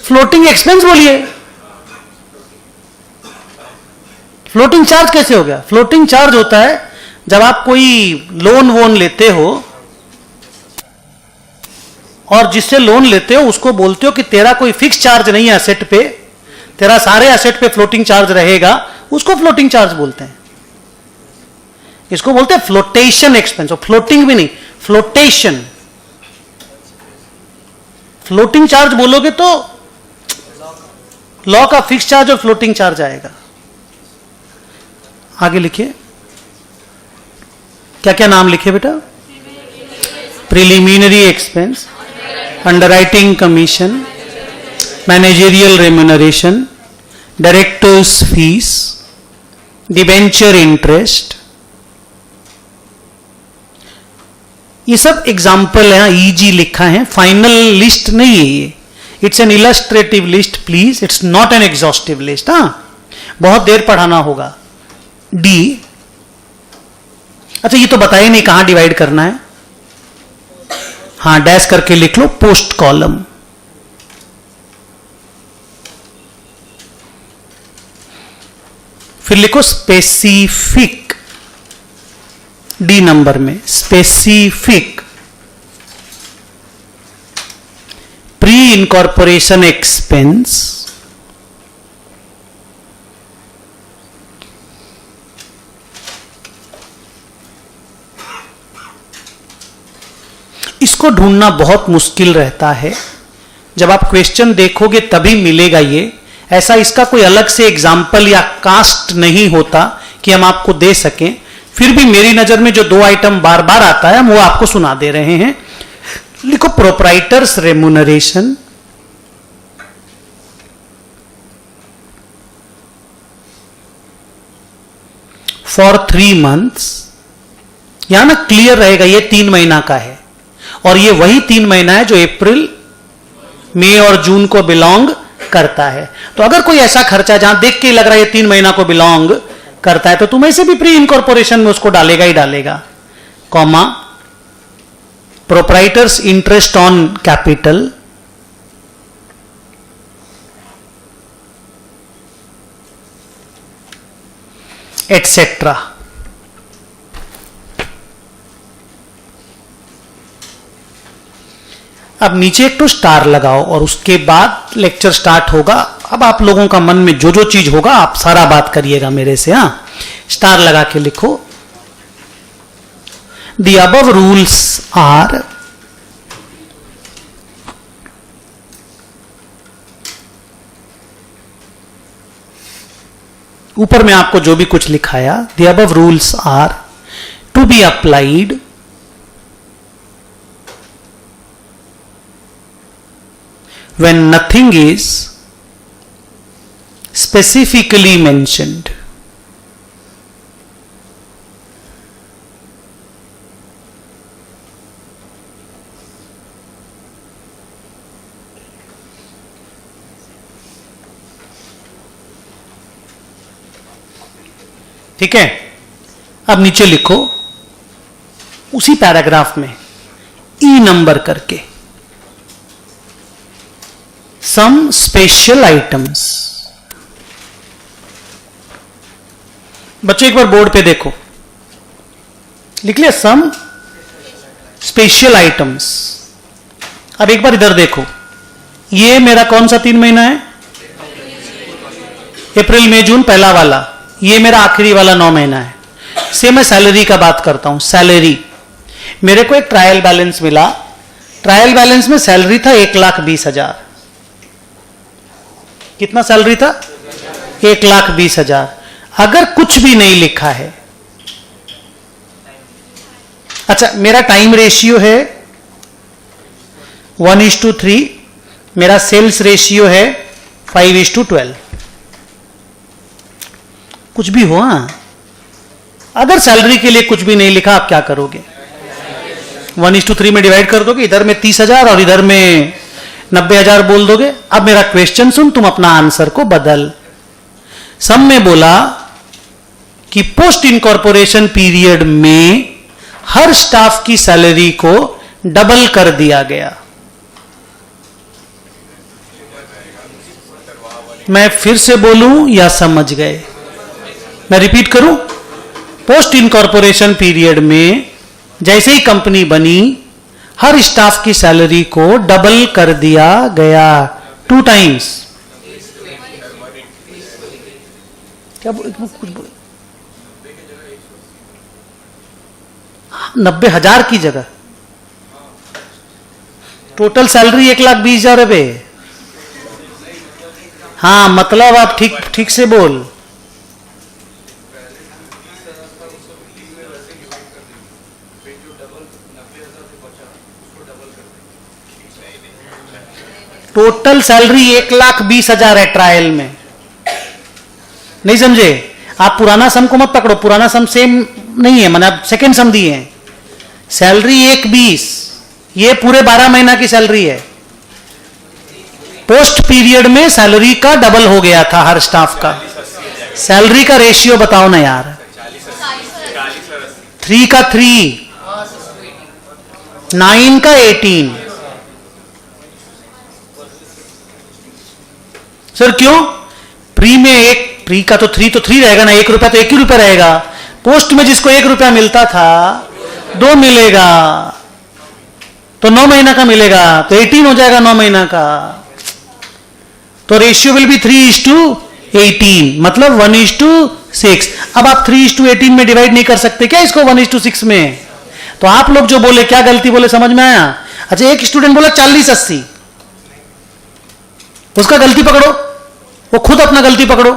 floating expense बोलिए फ्लोटिंग चार्ज कैसे हो गया फ्लोटिंग चार्ज होता है जब आप कोई लोन वोन लेते हो और जिससे लोन लेते हो उसको बोलते हो कि तेरा कोई फिक्स चार्ज नहीं है एसेट पे तेरा सारे एसेट पे फ्लोटिंग चार्ज रहेगा उसको फ्लोटिंग चार्ज बोलते हैं इसको बोलते हैं फ्लोटेशन एक्सपेंस और फ्लोटिंग भी नहीं फ्लोटेशन फ्लोटिंग चार्ज बोलोगे तो लॉ का फिक्स चार्ज और फ्लोटिंग चार्ज आएगा आगे लिखिए क्या क्या नाम लिखिए बेटा preliminary expense underwriting commission managerial remuneration directors fees debenture interest ये सब एग्जाम्पल है ईजी लिखा है फाइनल लिस्ट नहीं है ये it's an illustrative list please it's not an exhaustive list हाँ बहुत देर पढ़ाना होगा डी अच्छा ये तो बताइए नहीं कहां डिवाइड करना है हाँ डैश करके लिख लो पोस्ट कॉलम फिर लिखो स्पेसिफिक डी नंबर में स्पेसिफिक प्री इनकॉर्पोरेशन एक्सपेंस इसको ढूंढना बहुत मुश्किल रहता है जब आप क्वेश्चन देखोगे तभी मिलेगा ये ऐसा इसका कोई अलग से एग्जाम्पल या कास्ट नहीं होता कि हम आपको दे सकें फिर भी मेरी नजर में जो दो आइटम बार बार आता है हम वो आपको सुना दे रहे हैं लिखो प्रोप्राइटर्स रेम्यूनरेशन फॉर 3 months यहां ना क्लियर रहेगा ये 3 महीना का है और ये वही 3 महीना है जो अप्रैल मई और जून को बिलोंग करता है तो अगर कोई ऐसा खर्चा जहां देख के लग रहा है ये 3 महीना को बिलोंग करता है तो तुम ऐसे भी प्री इनकॉर्पोरेशन में उसको डालेगा ही डालेगा comma proprietors interest on capital etcetera अब नीचे एक तो स्टार लगाओ और उसके बाद लेक्चर स्टार्ट होगा अब आप लोगों का मन में जो जो चीज होगा आप सारा बात करिएगा मेरे से हाँ स्टार लगा के लिखो द अबव रूल्स आर ऊपर में आपको जो भी कुछ लिखाया the above rules are to be applied when nothing is specifically mentioned ठीक है अब नीचे लिखो उसी पैराग्राफ में ई नंबर करके some special items बच्चों एक बार बोर्ड पे देखो लिख लिया सम स्पेशल आइटम्स अब एक बार इधर देखो ये मेरा कौन सा 3 महीना है अप्रैल मई जून पहला वाला ये मेरा आखिरी वाला 9 महीना है से मैं सैलरी का बात करता हूं सैलरी मेरे को एक ट्रायल बैलेंस मिला ट्रायल बैलेंस में सैलरी था 1,20,000 कितना सैलरी था 1,20,000 अगर कुछ भी नहीं लिखा है अच्छा, मेरा टाइम रेशियो है 1:3, मेरा सेल्स रेशियो है 5:12। कुछ भी हो, हाँ, अगर सैलरी के लिए कुछ भी नहीं लिखा आप क्या करोगे? 1:3 में डिवाइड कर दोगे, इधर में 30,000 और इधर में 90,000 बोल दोगे। अब मेरा क्वेश्चन सुन, तुम अपना आंसर को बदल। सम में बोला कि पोस्ट इनकॉर्पोरेशन पीरियड में हर स्टाफ की सैलरी को डबल कर दिया गया। मैं फिर से बोलूं या समझ गए? मैं रिपीट करूं? पोस्ट इनकॉर्पोरेशन पीरियड में जैसे ही कंपनी बनी, हर स्टाफ की सैलरी को डबल कर दिया गया, 2 टाइम्स। क्या कुछ 90,000 की जगह टोटल सैलरी 1,20,000 रुपए। हाँ, मतलब आप ठीक से बोल। टोटल सैलरी 1,20,000 है ट्रायल में। नहीं समझे? आप पुराना सम को मत पकड़ो, पुराना सम सेम नहीं है, मैंने सेकेंड सम दिए हैं। सैलरी 1,20, ये पूरे 12 महीना की सैलरी है। पोस्ट पीरियड में सैलरी का डबल हो गया था हर स्टाफ का। सैलरी का रेशियो बताओ ना यार। 3 का 3, 9 का 18। सर क्यों? प्री में प्री का तो 3 रहेगा ना, 1 रुपया तो 1 ही रुपया रहेगा। पोस्ट में जिसको 1 रुपया मिलता था 2 मिलेगा, तो 9 महीना का मिलेगा, तो 18 हो जाएगा 9 महीना का। तो रेशियो विल बी 3:18, मतलब 1:6। अब आप 3:18 में डिवाइड नहीं कर सकते क्या इसको 1:6 में? तो आप लोग जो बोले, क्या गलती बोले समझ में आया? अच्छा, एक स्टूडेंट बोला 40:80, उसका गलती पकड़ो, वो खुद अपना गलती पकड़ो।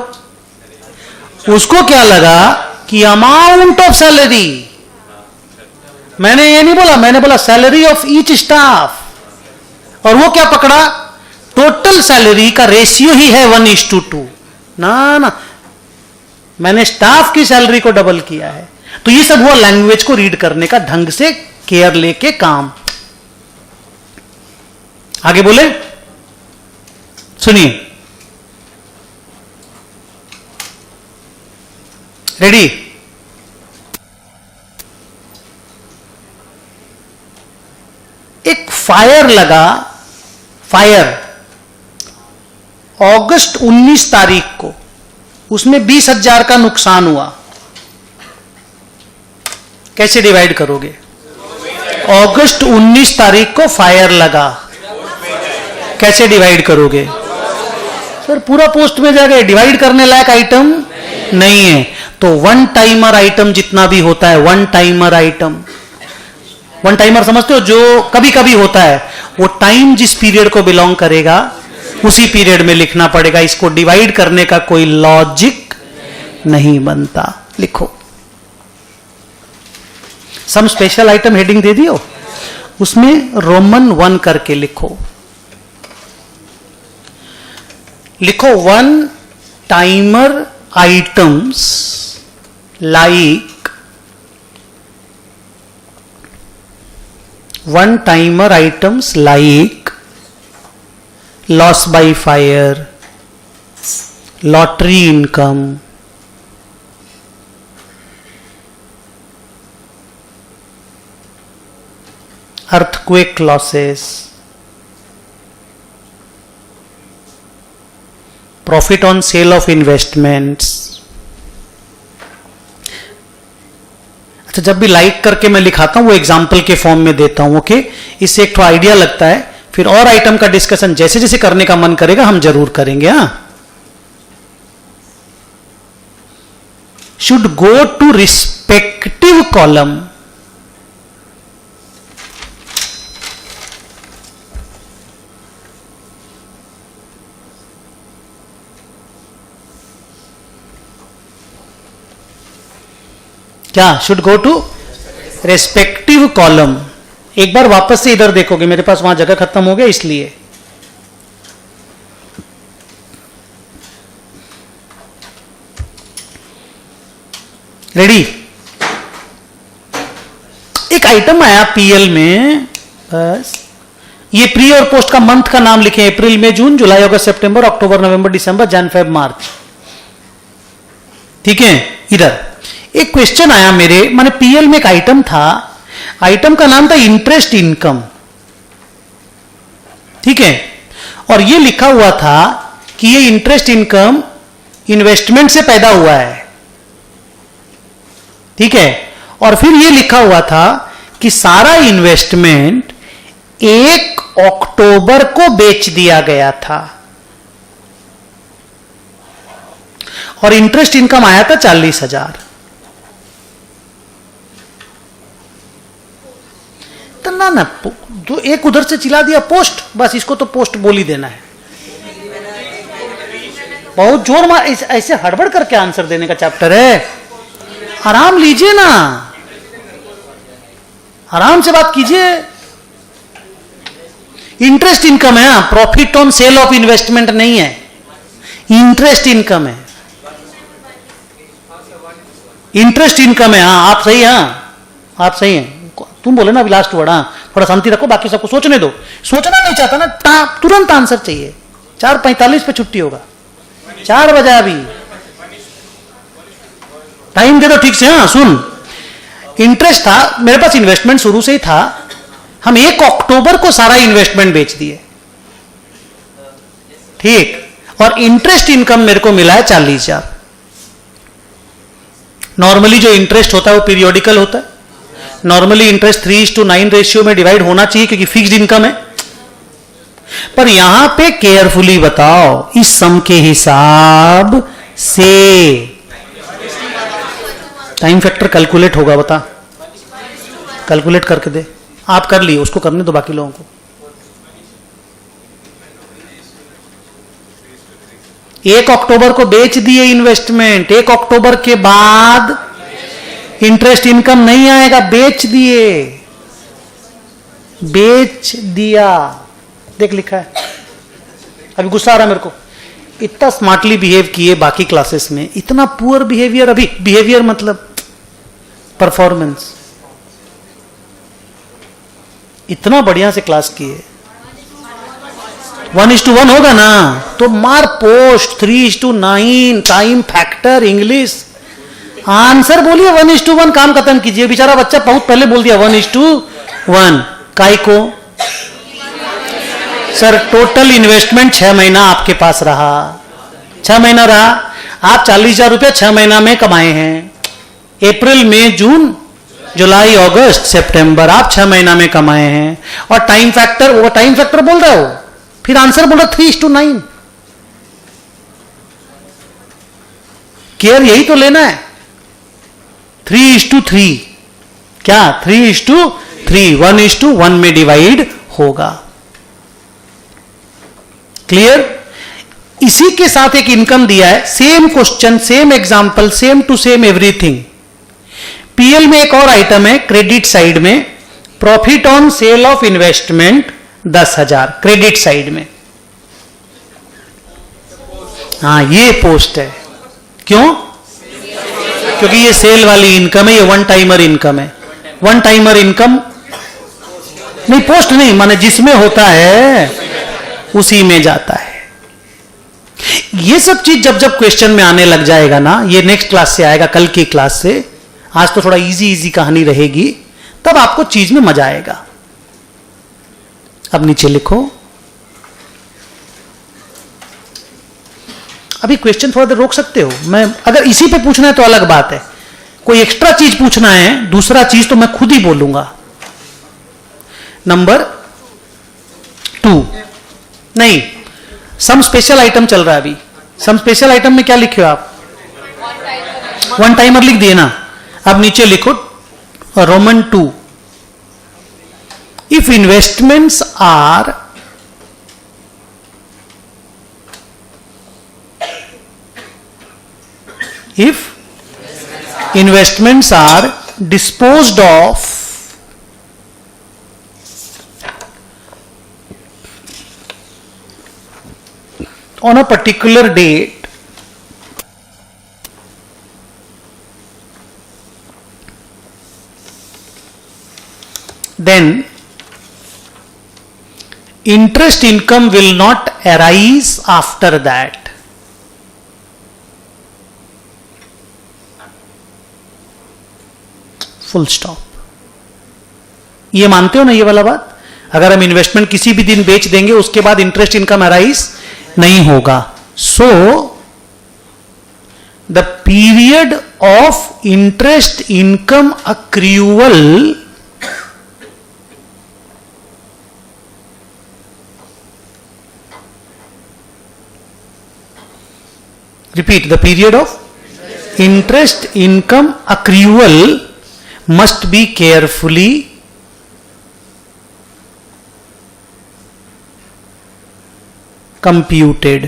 उसको क्या लगा कि अमाउंट ऑफ सैलरी, मैंने ये नहीं बोला, मैंने बोला सैलरी ऑफ ईच स्टाफ, और वो क्या पकड़ा? टोटल सैलरी का रेशियो ही है 1:2। ना, मैंने स्टाफ की सैलरी को डबल किया है। तो ये सब हुआ लैंग्वेज को रीड करने का ढंग से केयर लेके काम। आगे बोले, सुनिए, रेडी? एक फायर लगा, फायर अगस्त 19 तारीख को, उसमें 20,000 का नुकसान हुआ। कैसे डिवाइड करोगे? अगस्त 19 तारीख को फायर लगा, कैसे डिवाइड करोगे? सर पूरा पोस्ट में जाएगा, डिवाइड करने लायक आइटम नहीं है। तो वन टाइमर आइटम जितना भी होता है, one timer item, one timer समझते हो, जो कभी कभी होता है, वो टाइम जिस पीरियड को बिलोंग करेगा उसी पीरियड में लिखना पड़ेगा। इसको डिवाइड करने का कोई लॉजिक नहीं बनता। लिखो, सम स्पेशल आइटम हेडिंग दे दियो, उसमें रोमन 1 करके लिखो। लिखो one timer items like one timer items like loss by fire, lottery income, earthquake losses, profit on sale of investments। तो जब भी लाइक करके मैं लिखाता हूं वो एग्जाम्पल के फॉर्म में देता हूं, ओके? इससे एक तो आइडिया लगता है, फिर और आइटम का डिस्कशन जैसे जैसे करने का मन करेगा हम जरूर करेंगे। हाँ, should go to respective column. क्या should go to? Respective column. एक बार वापस से इधर देखोगे, मेरे पास वहां जगह खत्म हो गया इसलिए। रेडी? एक आइटम आया पीएल में, बस ये प्री और पोस्ट का मंथ का नाम लिखे, अप्रैल मई जून जुलाई अगस्त सितंबर अक्टूबर नवंबर दिसंबर जन फेब मार्च। ठीक है, इधर एक क्वेश्चन आया मेरे, माने पीएल में एक आइटम था, आइटम का नाम था इंटरेस्ट इनकम। ठीक है, और ये लिखा हुआ था कि ये इंटरेस्ट इनकम इन्वेस्टमेंट से पैदा हुआ है। ठीक है, और फिर ये लिखा हुआ था कि सारा इन्वेस्टमेंट 1 अक्टूबर को बेच दिया गया था और इंटरेस्ट इनकम आया था 40,000। तो ना तो एक उधर से चिल्ला दिया पोस्ट, बस इसको तो पोस्ट बोल ही देना है। बहुत जोर मार, ऐसे हड़बड़ करके आंसर देने का चैप्टर है। आराम लीजिए ना, आराम से बात कीजिए। इंटरेस्ट इनकम है, profit on sale of investment नहीं है, इंटरेस्ट इनकम है, इंटरेस्ट इनकम है। हाँ आप सही, हाँ आप सही हैं। तुम बोले ना अभी लास्ट वर्ड, हाँ थोड़ा शांति रखो, बाकी सबको सोचने दो। सोचना नहीं चाहता ना, तुरंत आंसर चाहिए। 4:45 पे छुट्टी होगा, 4 बजे अभी टाइम दे दो ठीक से। हाँ सुन, इंटरेस्ट था मेरे पास, इन्वेस्टमेंट शुरू से ही था, हम 1 अक्टूबर को सारा इन्वेस्टमेंट बेच दिए। ठीक, और इंटरेस्ट इनकम मेरे को मिला है 40,000। नॉर्मली जो इंटरेस्ट होता है वो पीरियोडिकल होता है। नॉर्मली इंटरेस्ट 3:9 रेशियो में डिवाइड होना चाहिए क्योंकि फिक्स्ड इनकम है। पर यहां पे केयरफुली बताओ, इस सम के हिसाब से टाइम फैक्टर कैलकुलेट होगा, बता कैलकुलेट करके दे। आप कर लिए, उसको करने दो बाकी लोगों को। एक अक्टूबर को बेच दिए इन्वेस्टमेंट, 1 अक्टूबर के बाद इंटरेस्ट इनकम नहीं आएगा, बेच दिए, बेच दिया। देख लिखा है, अभी गुस्सा आ रहा है मेरे को। इतना स्मार्टली बिहेव किए बाकी क्लासेस में, इतना पुअर बिहेवियर। अभी बिहेवियर मतलब परफॉर्मेंस, इतना बढ़िया से क्लास किए। 1:1 होगा ना तो मार post, 3:9 time factor English, answer बोलिए 1:1, काम खत्म कीजिए। बेचारा बच्चा बहुत पहले बोल दिया 1:1। काय को सर टोटल इन्वेस्टमेंट 6 महीना आपके पास रहा, 6 महीना रहा, आप 40,000 रुपया 6 महीना में कमाए हैं। अप्रैल मई जून जुलाई अगस्त सितंबर आप 6 महीना में कमाए हैं। और टाइम फैक्टर, वो टाइम फैक्टर बोल रहा हो, फिर आंसर बोल रहा 3:9। केयर यही तो लेना है। 3:3 क्या 3:3, 1:1 में डिवाइड होगा। क्लियर? इसी के साथ एक इनकम दिया है, same question, same example, same to same everything. PL में एक और आइटम है क्रेडिट साइड में, profit on sale of investment 10,000 credit side में। हाँ ये पोस्ट है, क्यों? क्योंकि ये सेल वाली इनकम है, ये वन टाइमर इनकम है। वन टाइमर इनकम नहीं, पोस्ट नहीं, माने जिसमें होता है उसी में जाता है। ये सब चीज जब जब क्वेश्चन में आने लग जाएगा ना, ये नेक्स्ट क्लास से आएगा, कल की क्लास से। आज तो थोड़ा इजी इजी कहानी रहेगी, तब आपको चीज में मजा आएगा। अब नीचे लिखो, अभी क्वेश्चन थोड़ा देर रोक सकते हो। मैं अगर इसी पे पूछना है तो अलग बात है, कोई एक्स्ट्रा चीज पूछना है, दूसरा चीज तो मैं खुद ही बोलूंगा। नंबर 2 नहीं, सम स्पेशल आइटम चल रहा है अभी। सम स्पेशल आइटम में क्या लिखे हो आप? वन टाइमर लिख दिए ना। अब नीचे लिखो Roman 2, if investments are disposed of on a particular date, then interest income will not arise after that. Full stop. ये मानते हो ना ये वाला बात? अगर हम इन्वेस्टमेंट किसी भी दिन बेच देंगे उसके बाद इंटरेस्ट इनकम अराइज नहीं होगा. So the period of interest income accrual repeat, the period of interest income accrual must be carefully computed.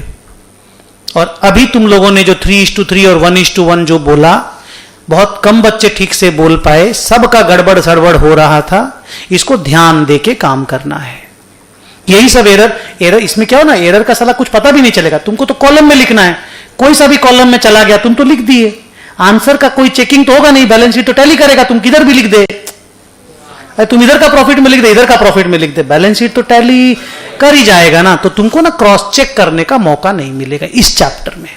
और अभी तुम लोगों ने जो 3:3 और 1:1 जो बोला, बहुत कम बच्चे ठीक से बोल पाए, सबका गड़बड़ सड़बड़ हो रहा था. इसको ध्यान देके काम करना है. यही सब एरर इसमें क्या हो ना, एरर का साला कुछ पता भी नहीं चलेगा. तुमको तो कॉलम में लिखना है, कोई सा भी कॉलम में चला गया तुम तो लिख दिए. आंसर का कोई चेकिंग तो होगा नहीं, बैलेंस शीट तो टैली करेगा. तुम किधर भी लिख दे, तुम इधर का प्रॉफिट में लिख दे, इधर का प्रॉफिट में लिख दे, बैलेंस शीट तो टैली कर ही जाएगा ना. तो तुमको ना क्रॉस चेक करने का मौका नहीं मिलेगा इस चैप्टर में.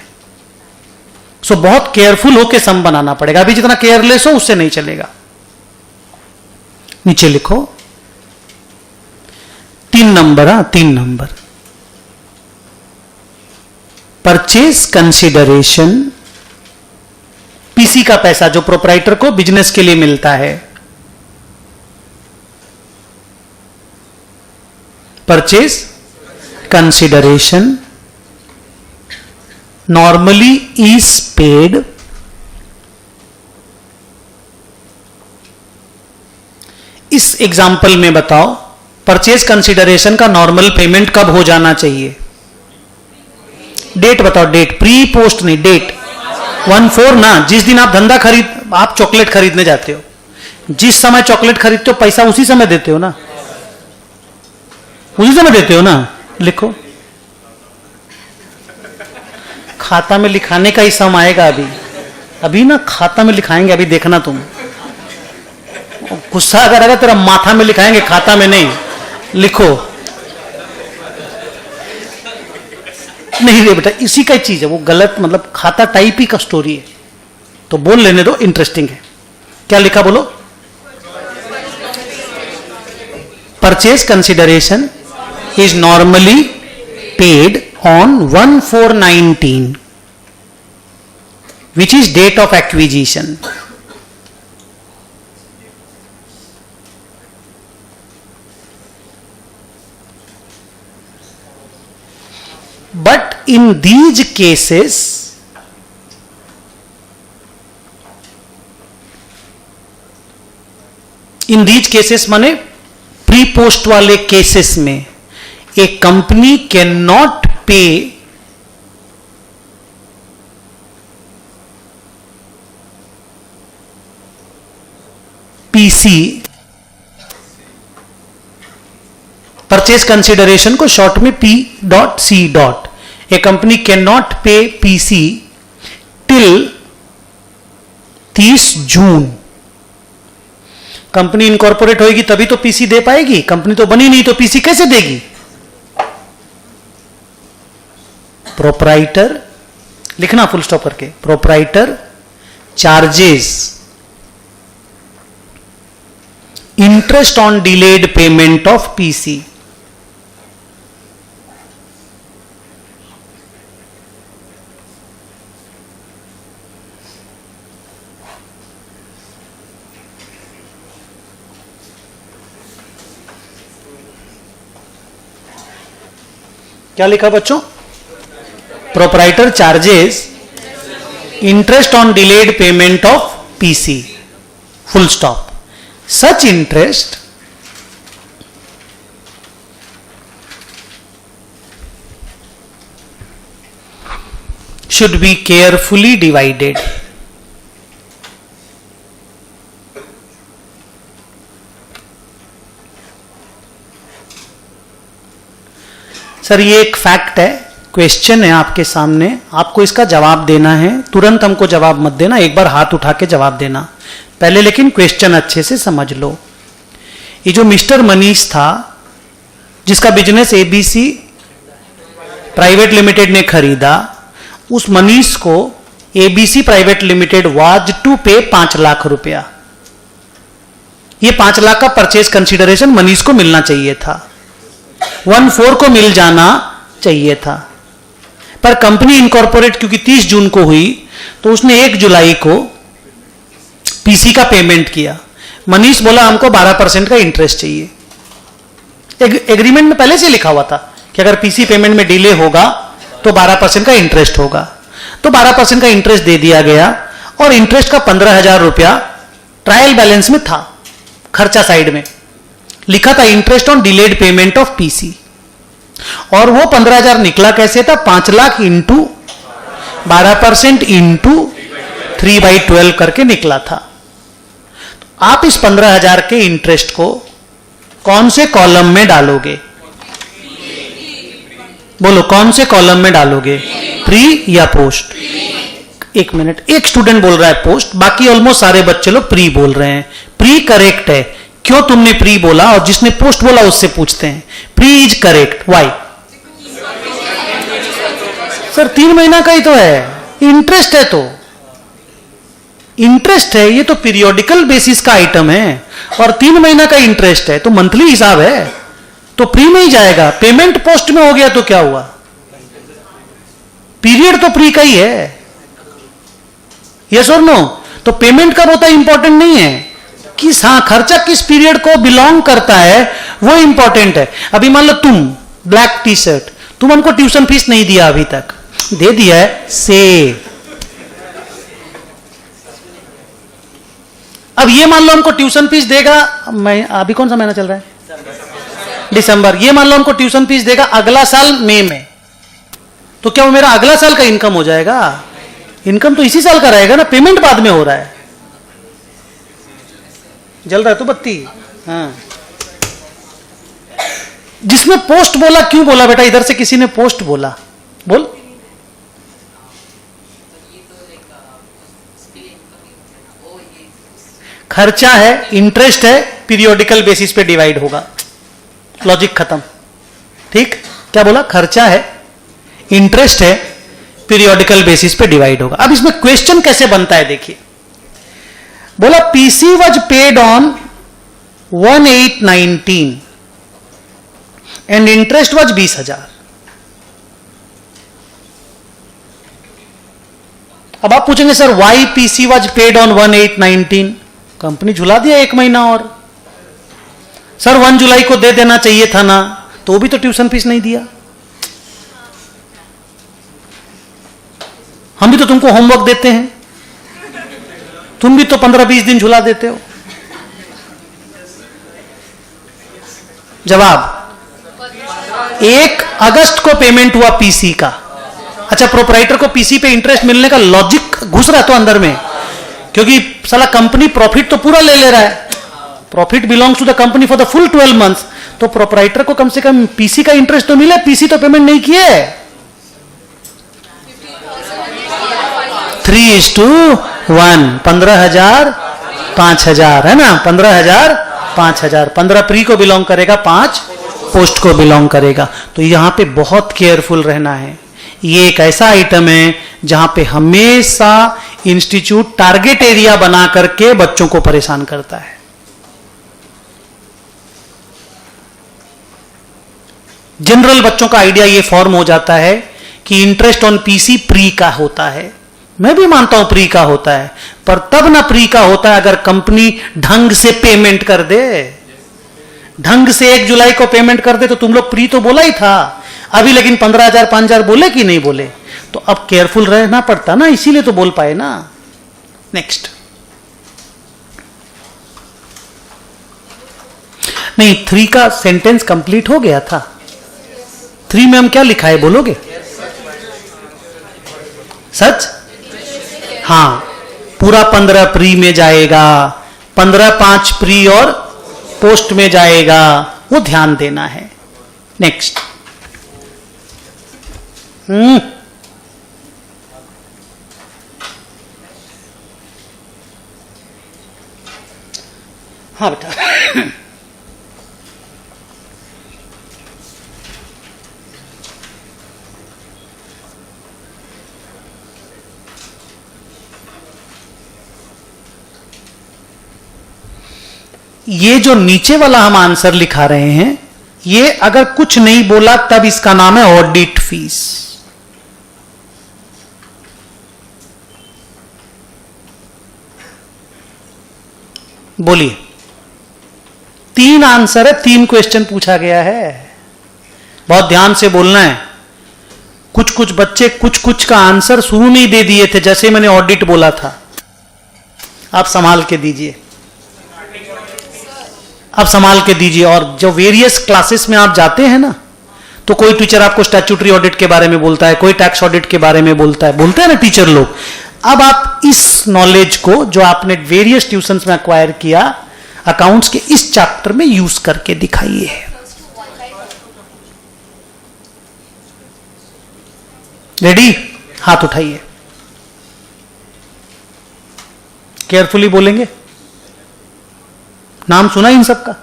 सो बहुत केयरफुल होकर सम बनाना पड़ेगा. अभी जितना केयरलेस हो उससे नहीं चलेगा. नीचे लिखो 3 number. 3 number purchase consideration. PC का पैसा जो प्रोप्राइटर को बिजनेस के लिए मिलता है. Purchase consideration normally is paid इस एग्जाम्पल में बताओ परचेज कंसिडरेशन का नॉर्मल पेमेंट कब हो जाना चाहिए? डेट बताओ. डेट प्री पोस्ट नहीं, डेट 1/4 ना. जिस दिन आप धंधा आप चॉकलेट खरीदने जाते हो, जिस समय चॉकलेट खरीदते हो पैसा उसी समय देते हो ना, उसी समय देते हो ना. लिखो खाता में लिखाने का ही समय आएगा. अभी ना खाता में लिखाएंगे, अभी देखना तुम. गुस्सा अगर आएगा तेरा माथा में लिखाएंगे, खाता में नहीं. लिखो. नहीं रे बेटा, इसी का चीज है वो, गलत मतलब खाता टाइप ही का स्टोरी है, तो बोल लेने दो, इंटरेस्टिंग है. क्या लिखा बोलो? Purchase consideration is normally paid on 1/4/19 which is date of acquisition. But in these cases, माने प्री पोस्ट वाले केसेस में ए कंपनी कैन नॉट पे पीसी. परचेज कंसिडरेशन को शॉर्ट में P.C. A company can not पे पीसी टिल 30 जून. Company incorporate होगी तभी तो पीसी दे पाएगी. कंपनी तो बनी नहीं तो पीसी कैसे देगी? प्रोप्राइटर लिखना फुल स्टॉप करके. Proprietor charges interest on delayed payment of PC. क्या लिखा बच्चों? Proprietor charges interest on delayed payment of PC. Full stop. Such interest should be carefully divided. Sir ये एक फैक्ट है क्वेश्चन है आपके सामने, आपको इसका जवाब देना है। तुरंत हमको जवाब मत देना, एक बार हाथ उठा के जवाब देना पहले, लेकिन क्वेश्चन अच्छे से समझ लो। ये जो मिस्टर मनीष था, जिसका बिजनेस एबीसी प्राइवेट लिमिटेड ने खरीदा, उस मनीष को ABC private limited was to pay 5 lakh रुपया। ये 5 लाख का परचेज कंसीडरेशन मनीष को मिलना चाहिए था, 1/4 को मिल जाना चाहिए था। पर कंपनी इनकॉर्पोरेट क्योंकि 30 जून को हुई, तो उसने 1 जुलाई को पीसी का पेमेंट किया। मनीष बोला हमको 12% का इंटरेस्ट चाहिए। एग्रीमेंट में पहले से लिखा हुआ था कि अगर पीसी पेमेंट में डिले होगा तो 12% का इंटरेस्ट होगा। तो 12% का इंटरेस्ट दे दिया गया और इंटरेस्ट का 15,000 रुपया ट्रायल बैलेंस में था, खर्चा साइड में लिखा था interest on delayed payment of PC. और वो 15,000 निकला कैसे था? 5 लाख इंटू 12% इंटू 3/12 करके निकला था। तो आप इस 15,000 के इंटरेस्ट को कौन से कॉलम में डालोगे? बोलो कौन से कॉलम में डालोगे, प्री या पोस्ट? एक मिनट, एक स्टूडेंट बोल रहा है पोस्ट, बाकी ऑलमोस्ट सारे बच्चे लोग प्री बोल रहे हैं। प्री करेक्ट है। क्यों तुमने प्री बोला? और जिसने पोस्ट बोला उससे पूछते हैं। Pre is correct, why? Sir 3 महीना का ही तो है, इंटरेस्ट है, तो इंटरेस्ट है, ये तो पीरियोडिकल बेसिस का आइटम है और 3 महीना का इंटरेस्ट है, तो मंथली हिसाब है, तो प्री में ही जाएगा। पेमेंट पोस्ट में हो गया तो क्या हुआ? पीरियड तो प्री का ही है, यस और नो? तो पेमेंट कब होता है इंपॉर्टेंट नहीं है, किस, हाँ, खर्चा किस पीरियड को बिलोंग करता है वो इंपॉर्टेंट है। अभी मान लो तुम ब्लैक टी शर्ट, तुम हमको ट्यूशन फीस नहीं दिया, अभी तक दे दिया है, से अब ये मान लो हमको ट्यूशन फीस देगा, मैं अभी कौन सा महीना चल रहा है? दिसंबर। ये मान लो हमको ट्यूशन फीस देगा अगला साल मई में, तो क्या वो मेरा अगला साल का इनकम हो जाएगा? इनकम तो इसी साल का रहेगा ना, पेमेंट बाद में हो रहा है। जल रहा है तो बत्ती, हाँ। जिसने पोस्ट बोला, क्यों बोला बेटा? इधर से किसी ने पोस्ट बोला, बोल। खर्चा है, इंटरेस्ट है, पीरियोडिकल बेसिस पे डिवाइड होगा, लॉजिक खत्म। ठीक, क्या बोला? खर्चा है, इंटरेस्ट है, पीरियोडिकल बेसिस पे डिवाइड होगा। अब इसमें क्वेश्चन कैसे बनता है देखिए। बोला PC was paid on 1/8/19 and interest was 20,000। अब आप पूछेंगे sir why PC was paid on 1/8/19? Company झुला दिया 1 महीना और। सर 1 जुलाई को दे देना चाहिए था ना, तो भी तो ट्यूशन फीस नहीं दिया। हम भी तो तुमको होमवर्क देते हैं, तुम भी तो 15-20 दिन झुला देते हो। जवाब 1 अगस्त को पेमेंट हुआ पीसी का। अच्छा, प्रोपराइटर को पीसी पे इंटरेस्ट मिलने का लॉजिक घुस रहा है तो अंदर में, क्योंकि साला कंपनी प्रॉफिट तो पूरा ले रहा है, profit belongs to the company for the full 12 months, तो प्रोपराइटर को कम से कम पीसी का इंटरेस्ट तो मिले। पीसी तो पेमेंट नहीं किए। 3:1, 15,000 5,000 है ना, 15,000 5,000, 15 प्री को बिलोंग करेगा, 5 पोस्ट को बिलोंग करेगा। तो यहां पे बहुत केयरफुल रहना है। ये एक ऐसा आइटम है जहां पे हमेशा इंस्टीट्यूट टारगेट एरिया बना करके बच्चों को परेशान करता है। जनरल बच्चों का आइडिया ये फॉर्म हो जाता है कि इंटरेस्ट ऑन पीसी प्री का होता है। मैं भी मानता हूं प्री का होता है, पर तब ना प्री का होता है अगर कंपनी ढंग से पेमेंट कर दे। ढंग से 1 जुलाई को पेमेंट कर दे तो तुम लोग प्री तो बोला ही था अभी, लेकिन 15,000 5,000 बोले कि नहीं बोले? तो अब केयरफुल रहना पड़ता ना, इसीलिए तो बोल पाए ना। नेक्स्ट, नहीं 3 का सेंटेंस कंप्लीट हो गया था। 3 में हम क्या लिखा है बोलोगे? सच? हाँ, पूरा 15 प्री में जाएगा, 15/5 प्री और पोस्ट में जाएगा, वो ध्यान देना है। नेक्स्ट, हाँ बेटा। ये जो नीचे वाला हम आंसर लिखा रहे हैं, ये अगर कुछ नहीं बोला तब इसका नाम है ऑडिट फीस। बोलिए, 3 आंसर है, 3 क्वेश्चन पूछा गया है, बहुत ध्यान से बोलना है। कुछ कुछ बच्चे कुछ कुछ का आंसर शुरू में ही दे दिए थे, जैसे मैंने ऑडिट बोला था। आप संभाल के दीजिए, आप संभाल के दीजिए। और जो वेरियस क्लासेस में आप जाते हैं ना, तो कोई टीचर आपको स्टैट्यूटरी ऑडिट के बारे में बोलता है, कोई टैक्स ऑडिट के बारे में बोलता है, बोलते हैं ना टीचर लोग। अब आप इस नॉलेज को जो आपने वेरियस ट्यूशंस में एक्वायर किया, अकाउंट्स के इस चैप्टर में यूज करके दिखाइए। रेडी? हाथ उठाइए, केयरफुली बोलेंगे। नाम सुना इन सबका?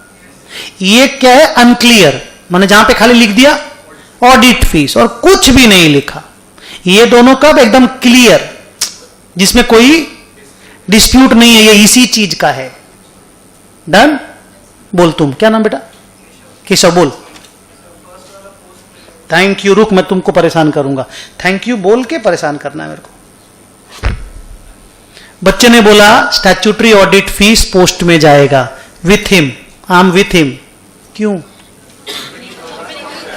ये क्या है? अनक्लियर, मैंने जहां पे खाली लिख दिया ऑडिट फीस और कुछ भी नहीं लिखा। ये दोनों कब एकदम क्लियर, जिसमें कोई डिस्प्यूट नहीं है, ये इसी चीज का है। डन? बोल तुम, क्या नाम बेटा? केशव, बोल। Thank you. रुक, मैं तुमको परेशान करूंगा। थैंक यू बोल के परेशान करना है मेरे को। बच्चे ने बोला स्टैट्यूटरी ऑडिट फीस पोस्ट में जाएगा। With him, I am with him. क्यों?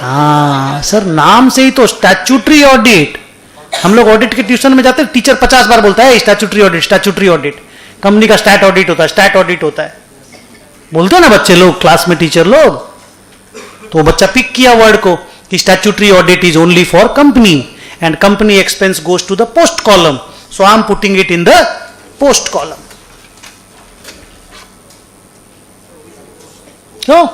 हाँ सर, नाम से ही तो स्टैट्यूटरी ऑडिट। हम लोग ऑडिट के ट्यूशन में जाते हैं, टीचर 50 बार बोलता है statutory audit, statutory audit. Company का स्टैट ऑडिट होता है, स्टैट ऑडिट होता है, बोलते हैं ना बच्चे लोग क्लास में, टीचर लोग। तो बच्चा पिक किया वर्ड को कि statutory audit is only for company and company expense goes to the post column, so I am putting it in the post column. क्यों?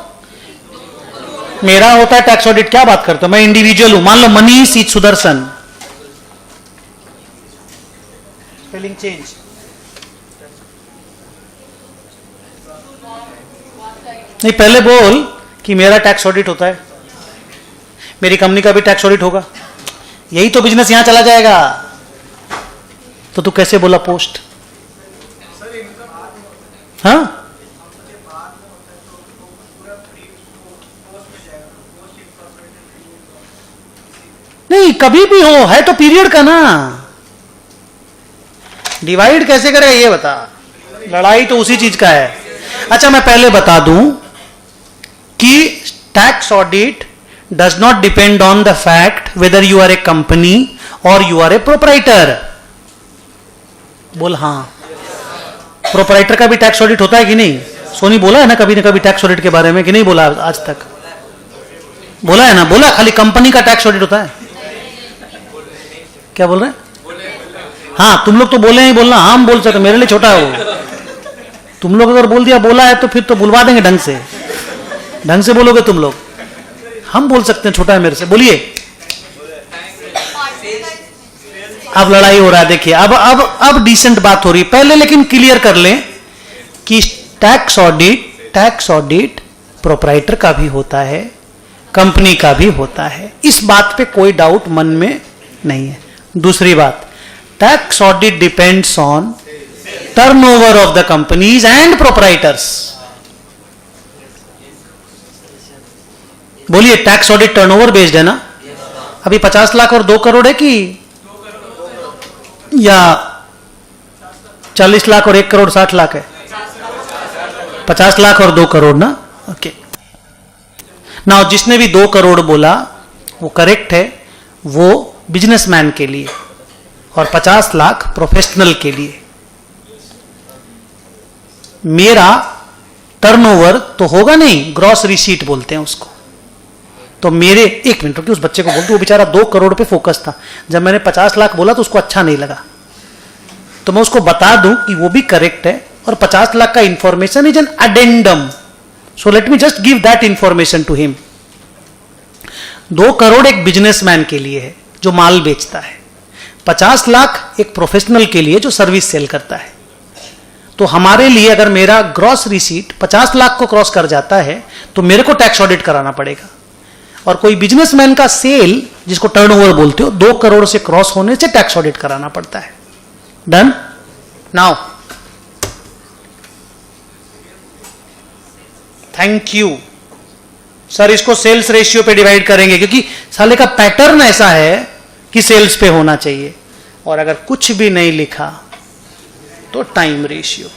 मेरा होता है टैक्स ऑडिट, क्या बात करते हो? मैं इंडिविजुअल हूं। मान लो Manish is Sudarshan, spelling change. नहीं, पहले बोल कि मेरा टैक्स ऑडिट होता है, मेरी कंपनी का भी टैक्स ऑडिट होगा, यही तो बिजनेस यहां चला जाएगा। तो तू कैसे बोला पोस्ट? हाँ, नहीं कभी भी हो, है तो पीरियड का ना। डिवाइड कैसे करें ये बता, लड़ाई तो उसी चीज का है। अच्छा, मैं पहले बता दूं कि tax audit does not depend on the fact whether you are a company और यू आर ए प्रोपराइटर। बोल हाँ। प्रोपराइटर का भी टैक्स ऑडिट होता है कि नहीं? सोनी बोला है ना कभी टैक्स ऑडिट के बारे में कि नहीं बोला? आज तक बोला है ना? बोला खाली कंपनी का टैक्स ऑडिट होता है। क्या बोल रहे हैं? हाँ, तुम लोग तो बोले ही बोलना, हम बोल सकते, मेरे लिए छोटा है वो। तुम लोग अगर बोल दिया बोला है तो फिर तो बुलवा देंगे ढंग से, ढंग से बोलोगे तुम लोग। हम बोल सकते हैं छोटा है मेरे से। बोलिए, अब लड़ाई हो रहा है। देखिए, अब डिसेंट बात हो रही है। पहले लेकिन क्लियर कर लें कि टैक्स ऑडिट प्रोपराइटर का भी होता है, कंपनी का भी होता है। इस बात पे कोई डाउट मन में नहीं है। दूसरी बात, tax audit depends on turnover of the companies and proprietors. बोलिए, टैक्स ऑडिट टर्नओवर बेस्ड है ना? अभी 50 लाख और 2 करोड़ है कि या 40 लाख और 1 करोड़ 60 लाख है? 50 लाख और 2 करोड़ ना? ओके। नाउ जिसने भी 2 करोड़ बोला वो करेक्ट है, वो बिजनेसमैन के लिए, और 50 लाख प्रोफेशनल के लिए। मेरा टर्नओवर तो होगा नहीं, ग्रॉस रिसीट बोलते हैं उसको। तो मेरे, एक मिनट रुकिए, उस बच्चे को बोलते, वो बेचारा 2 करोड़ पे फोकस था। जब मैंने 50 लाख बोला तो उसको अच्छा नहीं लगा, तो मैं उसको बता दूं कि वो भी करेक्ट है, और 50 लाख का information is an addendum, so let me just give that information to him. 2 crore एक बिजनेसमैन के लिए है, जो माल बेचता है, 50 लाख एक प्रोफेशनल के लिए जो सर्विस सेल करता है। तो हमारे लिए अगर मेरा ग्रॉस रिसीट 50 लाख को क्रॉस कर जाता है तो मेरे को टैक्स ऑडिट कराना पड़ेगा। और कोई बिजनेसमैन का सेल, जिसको टर्नओवर बोलते हो, 2 करोड़ से क्रॉस होने से टैक्स ऑडिट कराना पड़ता है। Done? Now thank you sir, इसको सेल्स रेशियो पे डिवाइड करेंगे क्योंकि साले का पैटर्न ऐसा है कि सेल्स पे होना चाहिए। और अगर कुछ भी नहीं लिखा तो टाइम रेशियो।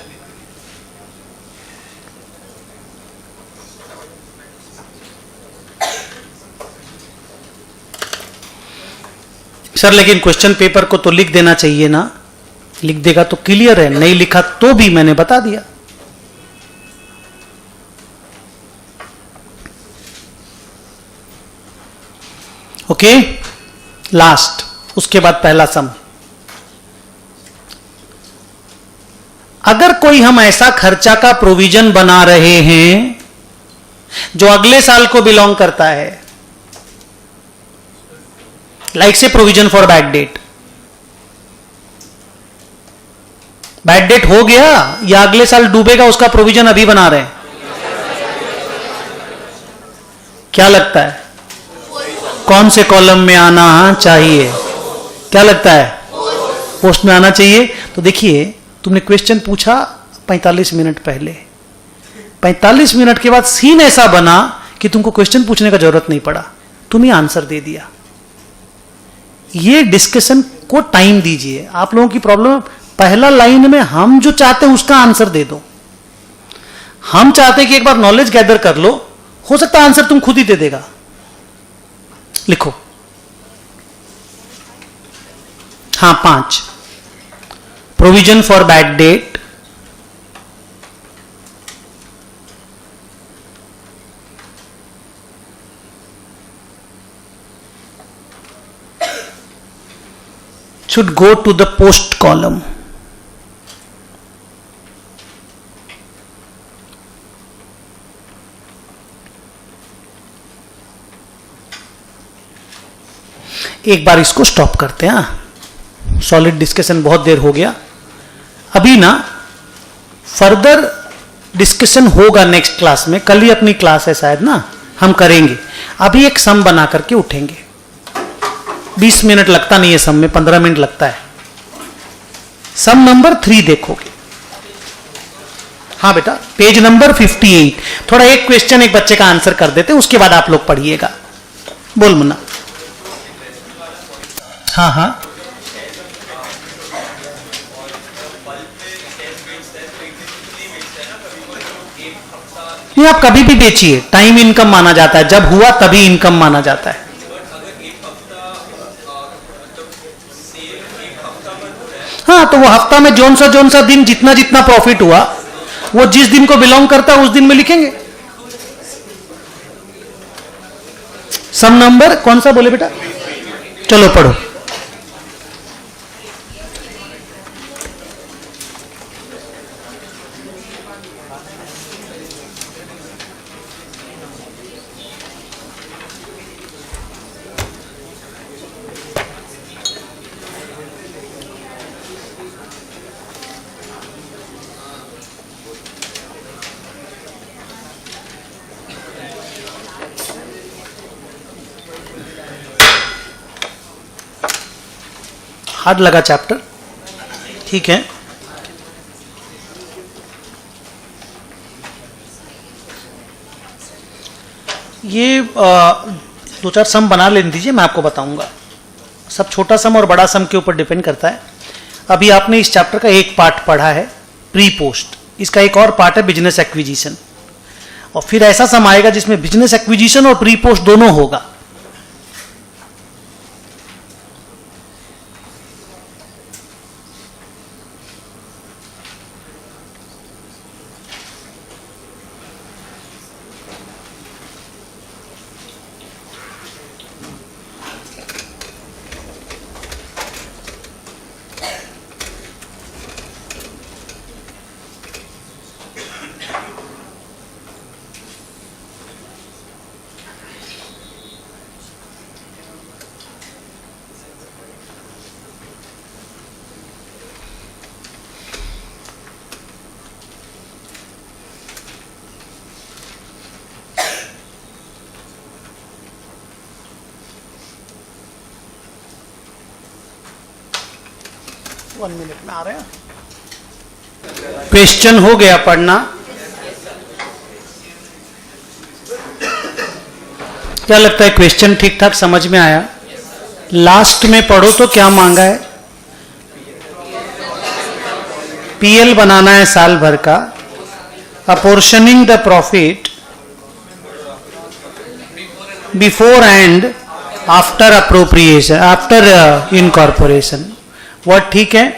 सर लेकिन क्वेश्चन पेपर को तो लिख देना चाहिए ना। लिख देगा तो क्लियर है, नहीं लिखा तो भी मैंने बता दिया। ओके, लास्ट, उसके बाद पहला सम। अगर कोई हम ऐसा खर्चा का प्रोविजन बना रहे हैं जो अगले साल को बिलोंग करता है, लाइक से provision for bad debt, bad debt हो गया या अगले साल डूबेगा उसका प्रोविजन अभी बना रहे हैं, क्या लगता है कौन से कॉलम में आना चाहिए? क्या लगता है? पोस्ट में आना चाहिए। तो देखिए, तुमने क्वेश्चन पूछा 45 मिनट पहले, 45 मिनट के बाद सीन ऐसा बना कि तुमको क्वेश्चन पूछने का जरूरत नहीं पड़ा, तुम ही आंसर दे दिया। ये डिस्कशन को टाइम दीजिए। आप लोगों की प्रॉब्लम, पहला लाइन में हम जो चाहते हैं उसका आंसर दे दो। हम चाहते हैं कि एक बार नॉलेज गैदर कर लो, हो सकता है आंसर तुम खुद ही दे देगा। लिखो। हाँ, 5 provision for bad debt, should go to the post column. एक बार इसको स्टॉप करते हैं। सॉलिड डिस्कशन बहुत देर हो गया। अभी ना फर्दर डिस्कशन होगा नेक्स्ट क्लास में। कल ही अपनी क्लास है शायद ना, हम करेंगे। अभी एक सम बना करके उठेंगे। 20 मिनट लगता नहीं है सम में, 15 मिनट लगता है। सम नंबर 3 देखोगे। हाँ बेटा, पेज नंबर 58। थोड़ा एक क्वेश्चन एक बच्चे का आंसर कर देते हैं, उसके बाद आप लोग पढ़िएगा। बोल मुन्ना। हाँ हाँ, नहीं आप कभी भी बेचिए, टाइम इनकम माना जाता है। जब हुआ तभी इनकम माना जाता है। हाँ, तो वो हफ्ता में जोन सा दिन जितना जितना प्रॉफिट हुआ वो जिस दिन को बिलोंग करता है उस दिन में लिखेंगे। सम नंबर कौन सा बोले बेटा? चलो पढ़ो। हार्ड लगा चैप्टर, ठीक है। ये 2-4 सम बना लेने दीजिए, मैं आपको बताऊंगा। सब छोटा सम और बड़ा सम के ऊपर डिपेंड करता है। अभी आपने इस चैप्टर का एक पार्ट पढ़ा है, प्री पोस्ट। इसका एक और पार्ट है बिजनेस एक्विजिशन, और फिर ऐसा सम आएगा जिसमें बिजनेस एक्विजिशन और प्री पोस्ट दोनों होगा। 1 मिनट में आ रहे हैं। क्वेश्चन हो गया पढ़ना? क्या लगता है क्वेश्चन ठीक ठाक समझ में आया? लास्ट में पढ़ो तो क्या मांगा है? पीएल बनाना है साल भर का। Apportioning the profit before and after appropriation, after incorporation. Word ठीक है,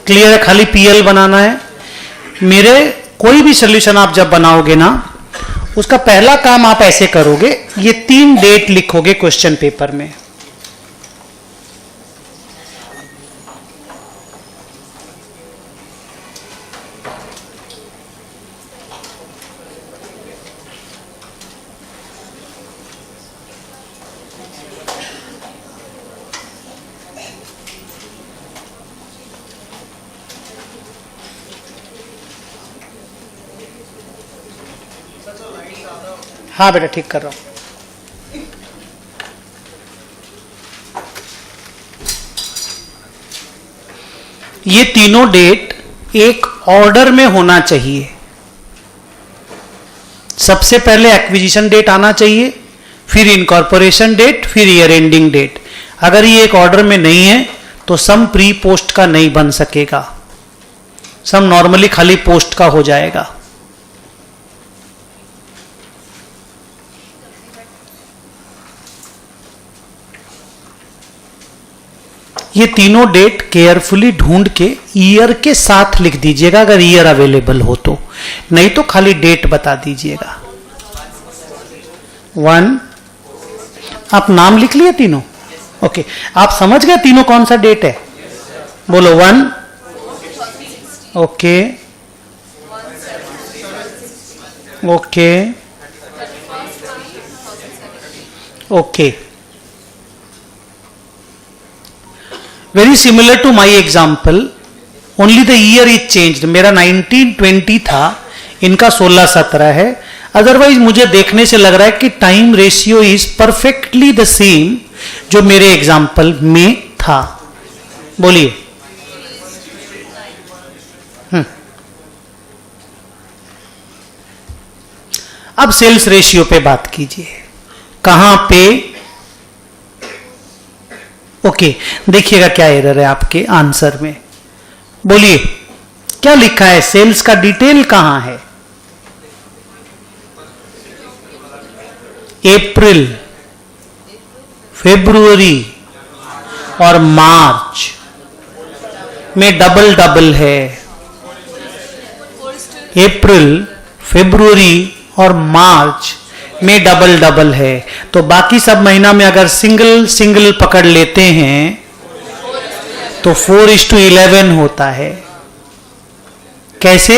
क्लियर है? खाली पीएल बनाना है। मेरे कोई भी सोल्यूशन आप जब बनाओगे ना, उसका पहला काम आप ऐसे करोगे, ये 3 डेट लिखोगे क्वेश्चन पेपर में। हाँ बेटा ठीक कर रहा हूं। ये तीनों डेट एक ऑर्डर में होना चाहिए। सबसे पहले एक्विजिशन डेट आना चाहिए, फिर इनकॉर्पोरेशन डेट, फिर ईयर एंडिंग डेट। अगर ये एक ऑर्डर में नहीं है तो सम प्री पोस्ट का नहीं बन सकेगा, सम नॉर्मली खाली पोस्ट का हो जाएगा। ये तीनों डेट केयरफुली ढूंढ के ईयर के साथ लिख दीजिएगा अगर ईयर अवेलेबल हो तो, नहीं तो खाली डेट बता दीजिएगा। 1, आप नाम लिख लिए तीनों? ओके, आप समझ गए तीनों कौन सा डेट है? बोलो 1, okay okay okay. Very similar to my example, only the year is changed. मेरा 1920 था, इनका 16-17 है। अदरवाइज मुझे देखने से लग रहा है कि time ratio is perfectly the same जो मेरे एग्जाम्पल में था। बोलिए। अब सेल्स रेशियो पे बात कीजिए। कहां पे? ओके, देखिएगा क्या एरर है आपके आंसर में। बोलिए क्या लिखा है? सेल्स का डिटेल कहां है? अप्रैल, फरवरी और मार्च में डबल डबल है। अप्रैल, फरवरी और मार्च में डबल डबल है। तो बाकी सब महीना में अगर सिंगल सिंगल पकड़ लेते हैं तो 4:11 होता है। कैसे?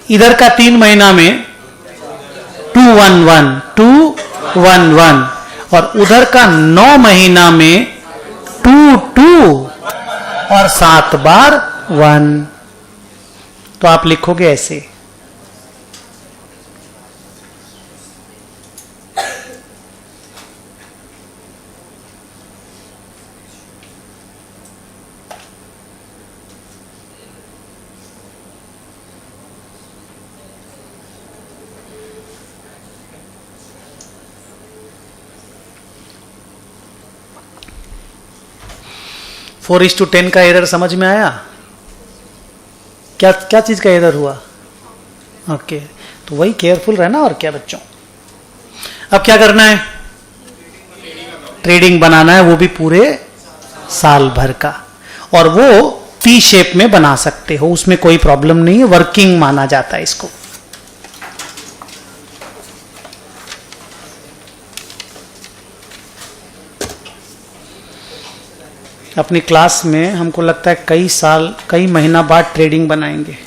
इधर का 3 महीना में 211 और उधर का 9 महीना में 22 और 7 बार 1। तो आप लिखोगे ऐसे। फोर इज टू 10 का एरर समझ में आया? क्या क्या चीज का एरर हुआ? ओके, तो वही केयरफुल रहना और क्या बच्चों। अब क्या करना है? ट्रेडिंग बनाना है, वो भी पूरे साल भर का। और वो टी शेप में बना सकते हो, उसमें कोई प्रॉब्लम नहीं है, वर्किंग माना जाता है इसको। अपनी क्लास में हमको लगता है कई साल, कई महीना बाद ट्रेडिंग बनाएंगे।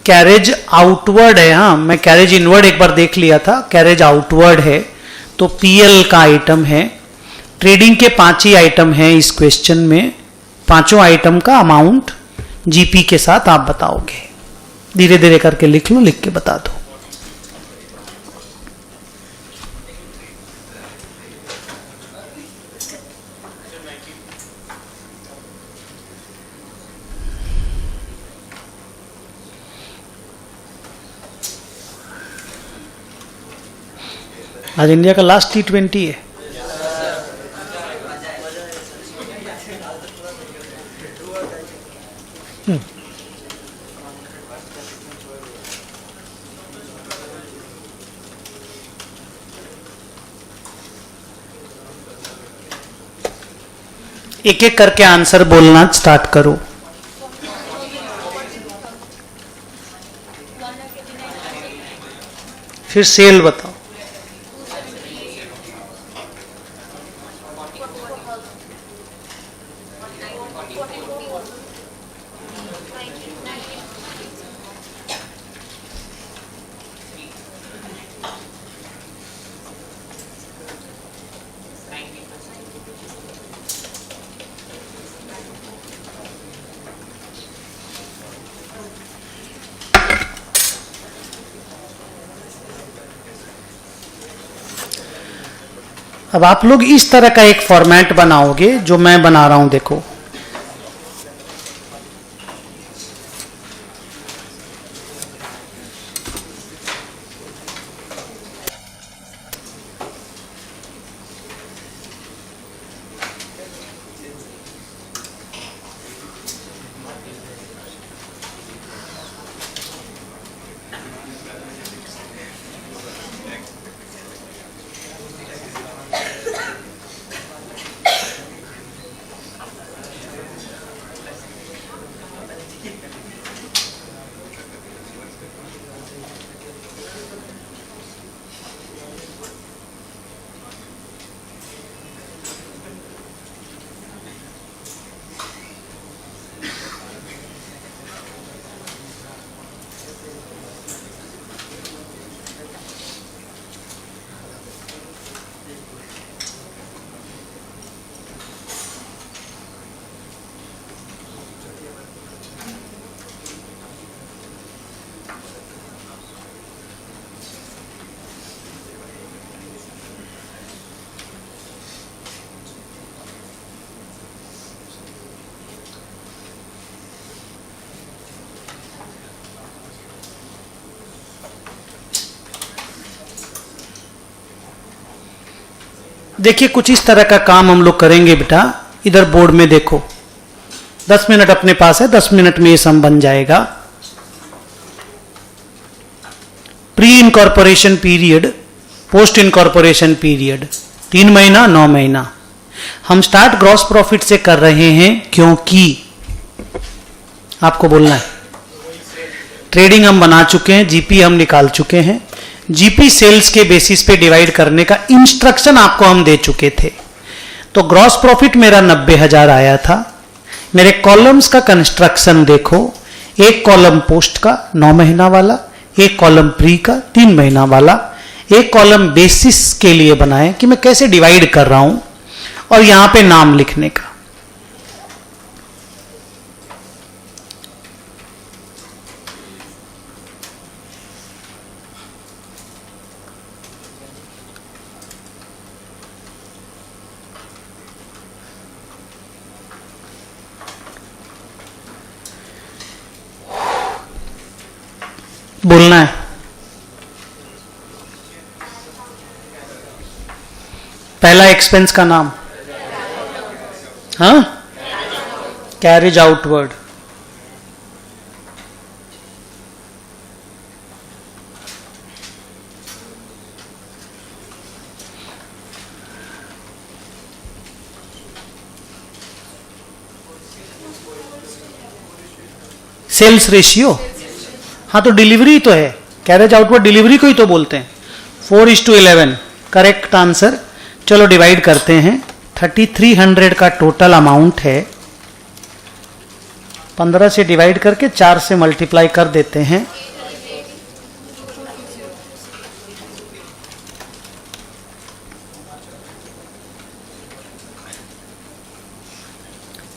कैरेज आउटवर्ड है, हाँ मैं कैरेज इनवर्ड एक बार देख लिया था, कैरेज आउटवर्ड है तो पीएल का आइटम है। ट्रेडिंग के 5 ही आइटम हैं इस क्वेश्चन में, पांचों आइटम का अमाउंट जीपी के साथ आप बताओगे। धीरे धीरे करके लिख लो, लिख के बता दो। आज इंडिया का लास्ट T20 है। एक एक करके आंसर बोलना स्टार्ट करो। फिर सेल बताओ। अब आप लोग इस तरह का एक फॉर्मेट बनाओगे जो मैं बना रहा हूं, देखो। देखिए कुछ इस तरह का काम हम लोग करेंगे बेटा। इधर बोर्ड में देखो, 10 मिनट अपने पास है, 10 मिनट में ये सम बन जाएगा। Pre incorporation period, post incorporation period, 3 महीना 9 महीना। हम स्टार्ट ग्रॉस प्रॉफिट से कर रहे हैं क्योंकि आपको बोलना है ट्रेडिंग हम बना चुके हैं, जीपी हम निकाल चुके हैं, जीपी सेल्स के बेसिस पे डिवाइड करने का इंस्ट्रक्शन आपको हम दे चुके थे। तो ग्रॉस प्रॉफिट मेरा 90,000 आया था। मेरे कॉलम्स का कंस्ट्रक्शन देखो, एक कॉलम पोस्ट का 9 महीना वाला, एक कॉलम प्री का 3 महीना वाला, एक कॉलम बेसिस के लिए बनाए कि मैं कैसे डिवाइड कर रहा हूं, और यहां पे नाम लिखने का। बोलना है। पहला एक्सपेंस का नाम, हाँ, कैरेज आउटवर्ड। सेल्स रेशियो, हाँ तो डिलीवरी तो है, कैरेज आउटवर्ड डिलीवरी को ही तो बोलते हैं। 4:11 करेक्ट आंसर। चलो डिवाइड करते हैं। 3300 का टोटल अमाउंट है, 15 से डिवाइड करके 4 से मल्टीप्लाई कर देते हैं।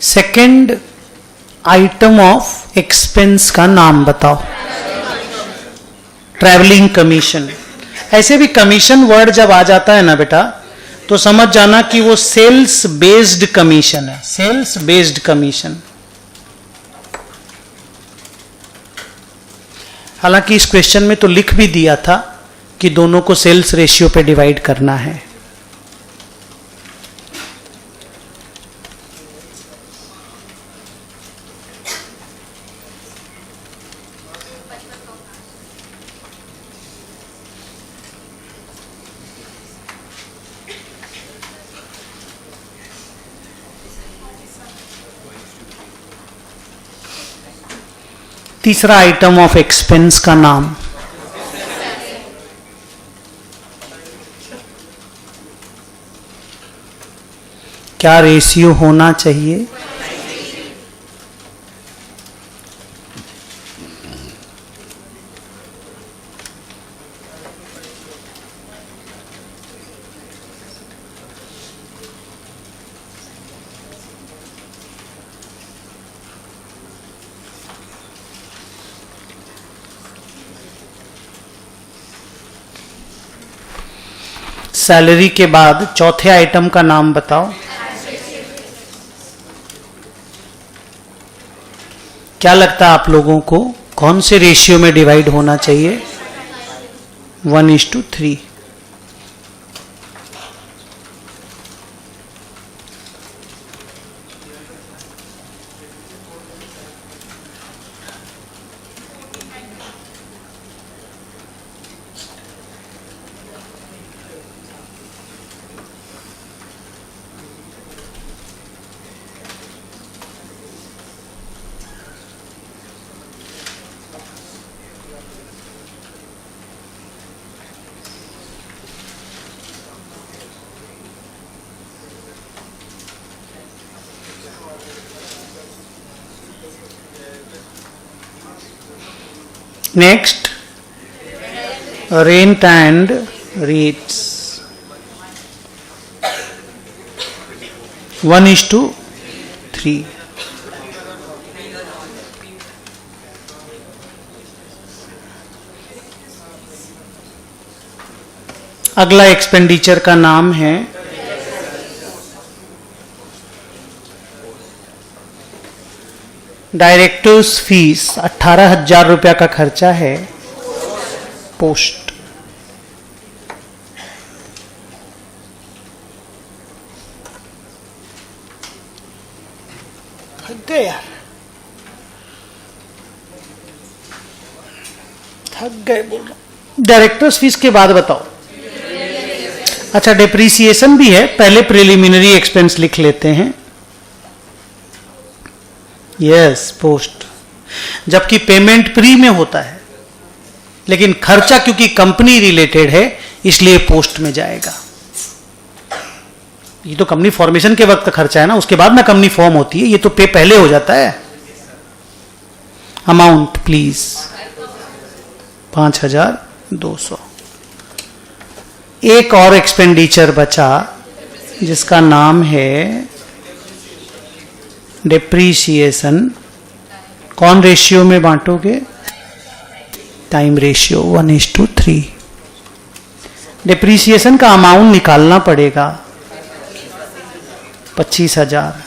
सेकेंड आइटम ऑफ एक्सपेंस का नाम बताओ। Travelling commission. ऐसे भी कमीशन वर्ड जब आ जाता है ना बेटा, तो समझ जाना कि वो सेल्स बेस्ड कमीशन है। Sales based commission. हालांकि इस क्वेश्चन में तो लिख भी दिया था कि दोनों को सेल्स रेशियो पे डिवाइड करना है। तीसरा आइटम ऑफ एक्सपेंस का नाम। क्या रेशियो होना चाहिए? सैलरी के बाद चौथे आइटम का नाम बताओ। क्या लगता है आप लोगों को कौन से रेशियो में डिवाइड होना चाहिए? 1:3। Next, rent and rates. 1:3. अगला एक्सपेंडिचर का नाम है डायरेक्टर्स फीस। 18,000 रुपया का खर्चा है। पोस्ट। थक गए यार, थक गए बोल रहा हूं। डायरेक्टर्स फीस के बाद बताओ। अच्छा, डिप्रिसिएशन भी है। पहले प्रिलिमिनरी एक्सपेंस लिख लेते हैं। Yes, post. जबकि पेमेंट प्री में होता है, लेकिन खर्चा क्योंकि कंपनी रिलेटेड है इसलिए पोस्ट में जाएगा। ये तो कंपनी फॉर्मेशन के वक्त खर्चा है ना, उसके बाद ना कंपनी फॉर्म होती है। ये तो पे पहले हो जाता है। Amount please 5,200। एक और एक्सपेंडिचर बचा जिसका नाम है डिप्रीशिएशन। कौन रेशियो में बांटोगे? Time ratio 1:3। डिप्रीशिएशन का अमाउंट निकालना पड़ेगा 25,000।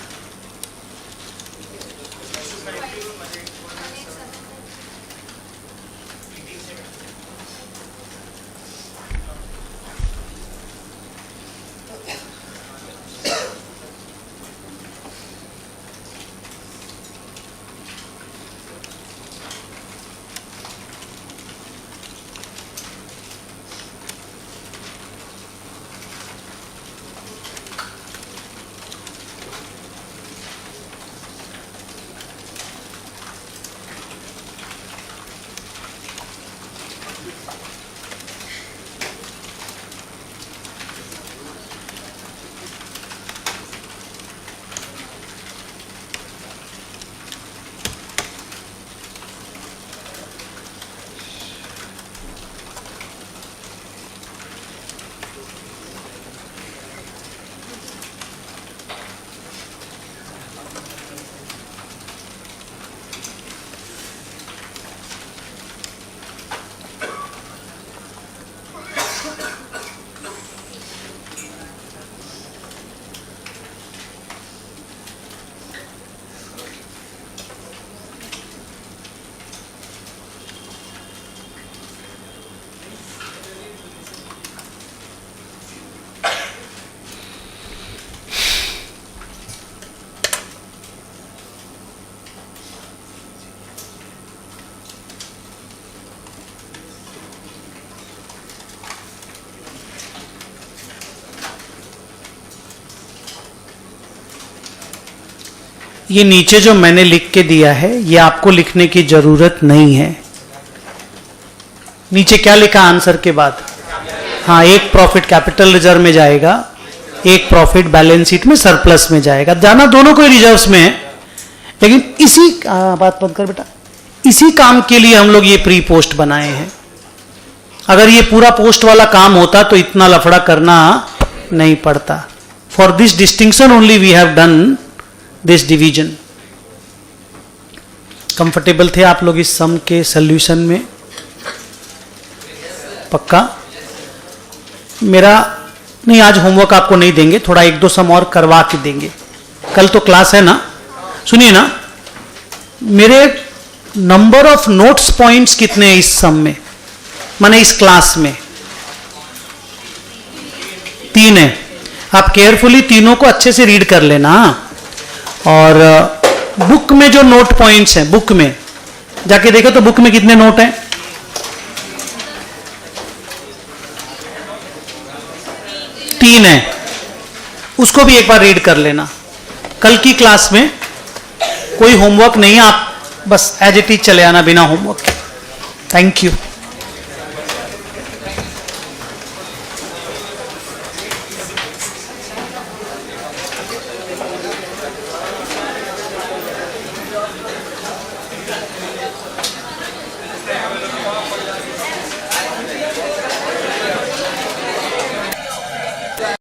ये नीचे जो मैंने लिख के दिया है ये आपको लिखने की जरूरत नहीं है। नीचे क्या लिखा आंसर के बाद? हाँ, एक प्रॉफिट कैपिटल रिजर्व में जाएगा, एक प्रॉफिट बैलेंस शीट में सरप्लस में जाएगा। जाना दोनों को रिजर्व्स में है, लेकिन इसी बात बंद कर बेटा, इसी काम के लिए हम लोग ये प्री पोस्ट बनाए हैं। अगर ये पूरा पोस्ट वाला काम होता तो इतना लफड़ा करना नहीं पड़ता। For this distinction only we have done this division. Comfortable थे आप लोग इस सम के सॉल्यूशन में? पक्का? मेरा नहीं, आज होमवर्क आपको नहीं देंगे, थोड़ा एक दो सम और करवा के देंगे। कल तो क्लास है ना। सुनिए ना, मेरे नंबर ऑफ नोट्स पॉइंट्स कितने हैं इस सम में, माने इस क्लास में? 3 है। आप केयरफुली तीनों को अच्छे से रीड कर लेना। और बुक में जो नोट पॉइंट्स हैं, बुक में जाके देखो तो बुक में कितने नोट हैं? 3 है। उसको भी एक बार रीड कर लेना। कल की क्लास में कोई होमवर्क नहीं है, आप बस एज इट इज चले आना बिना होमवर्क के। Thank you.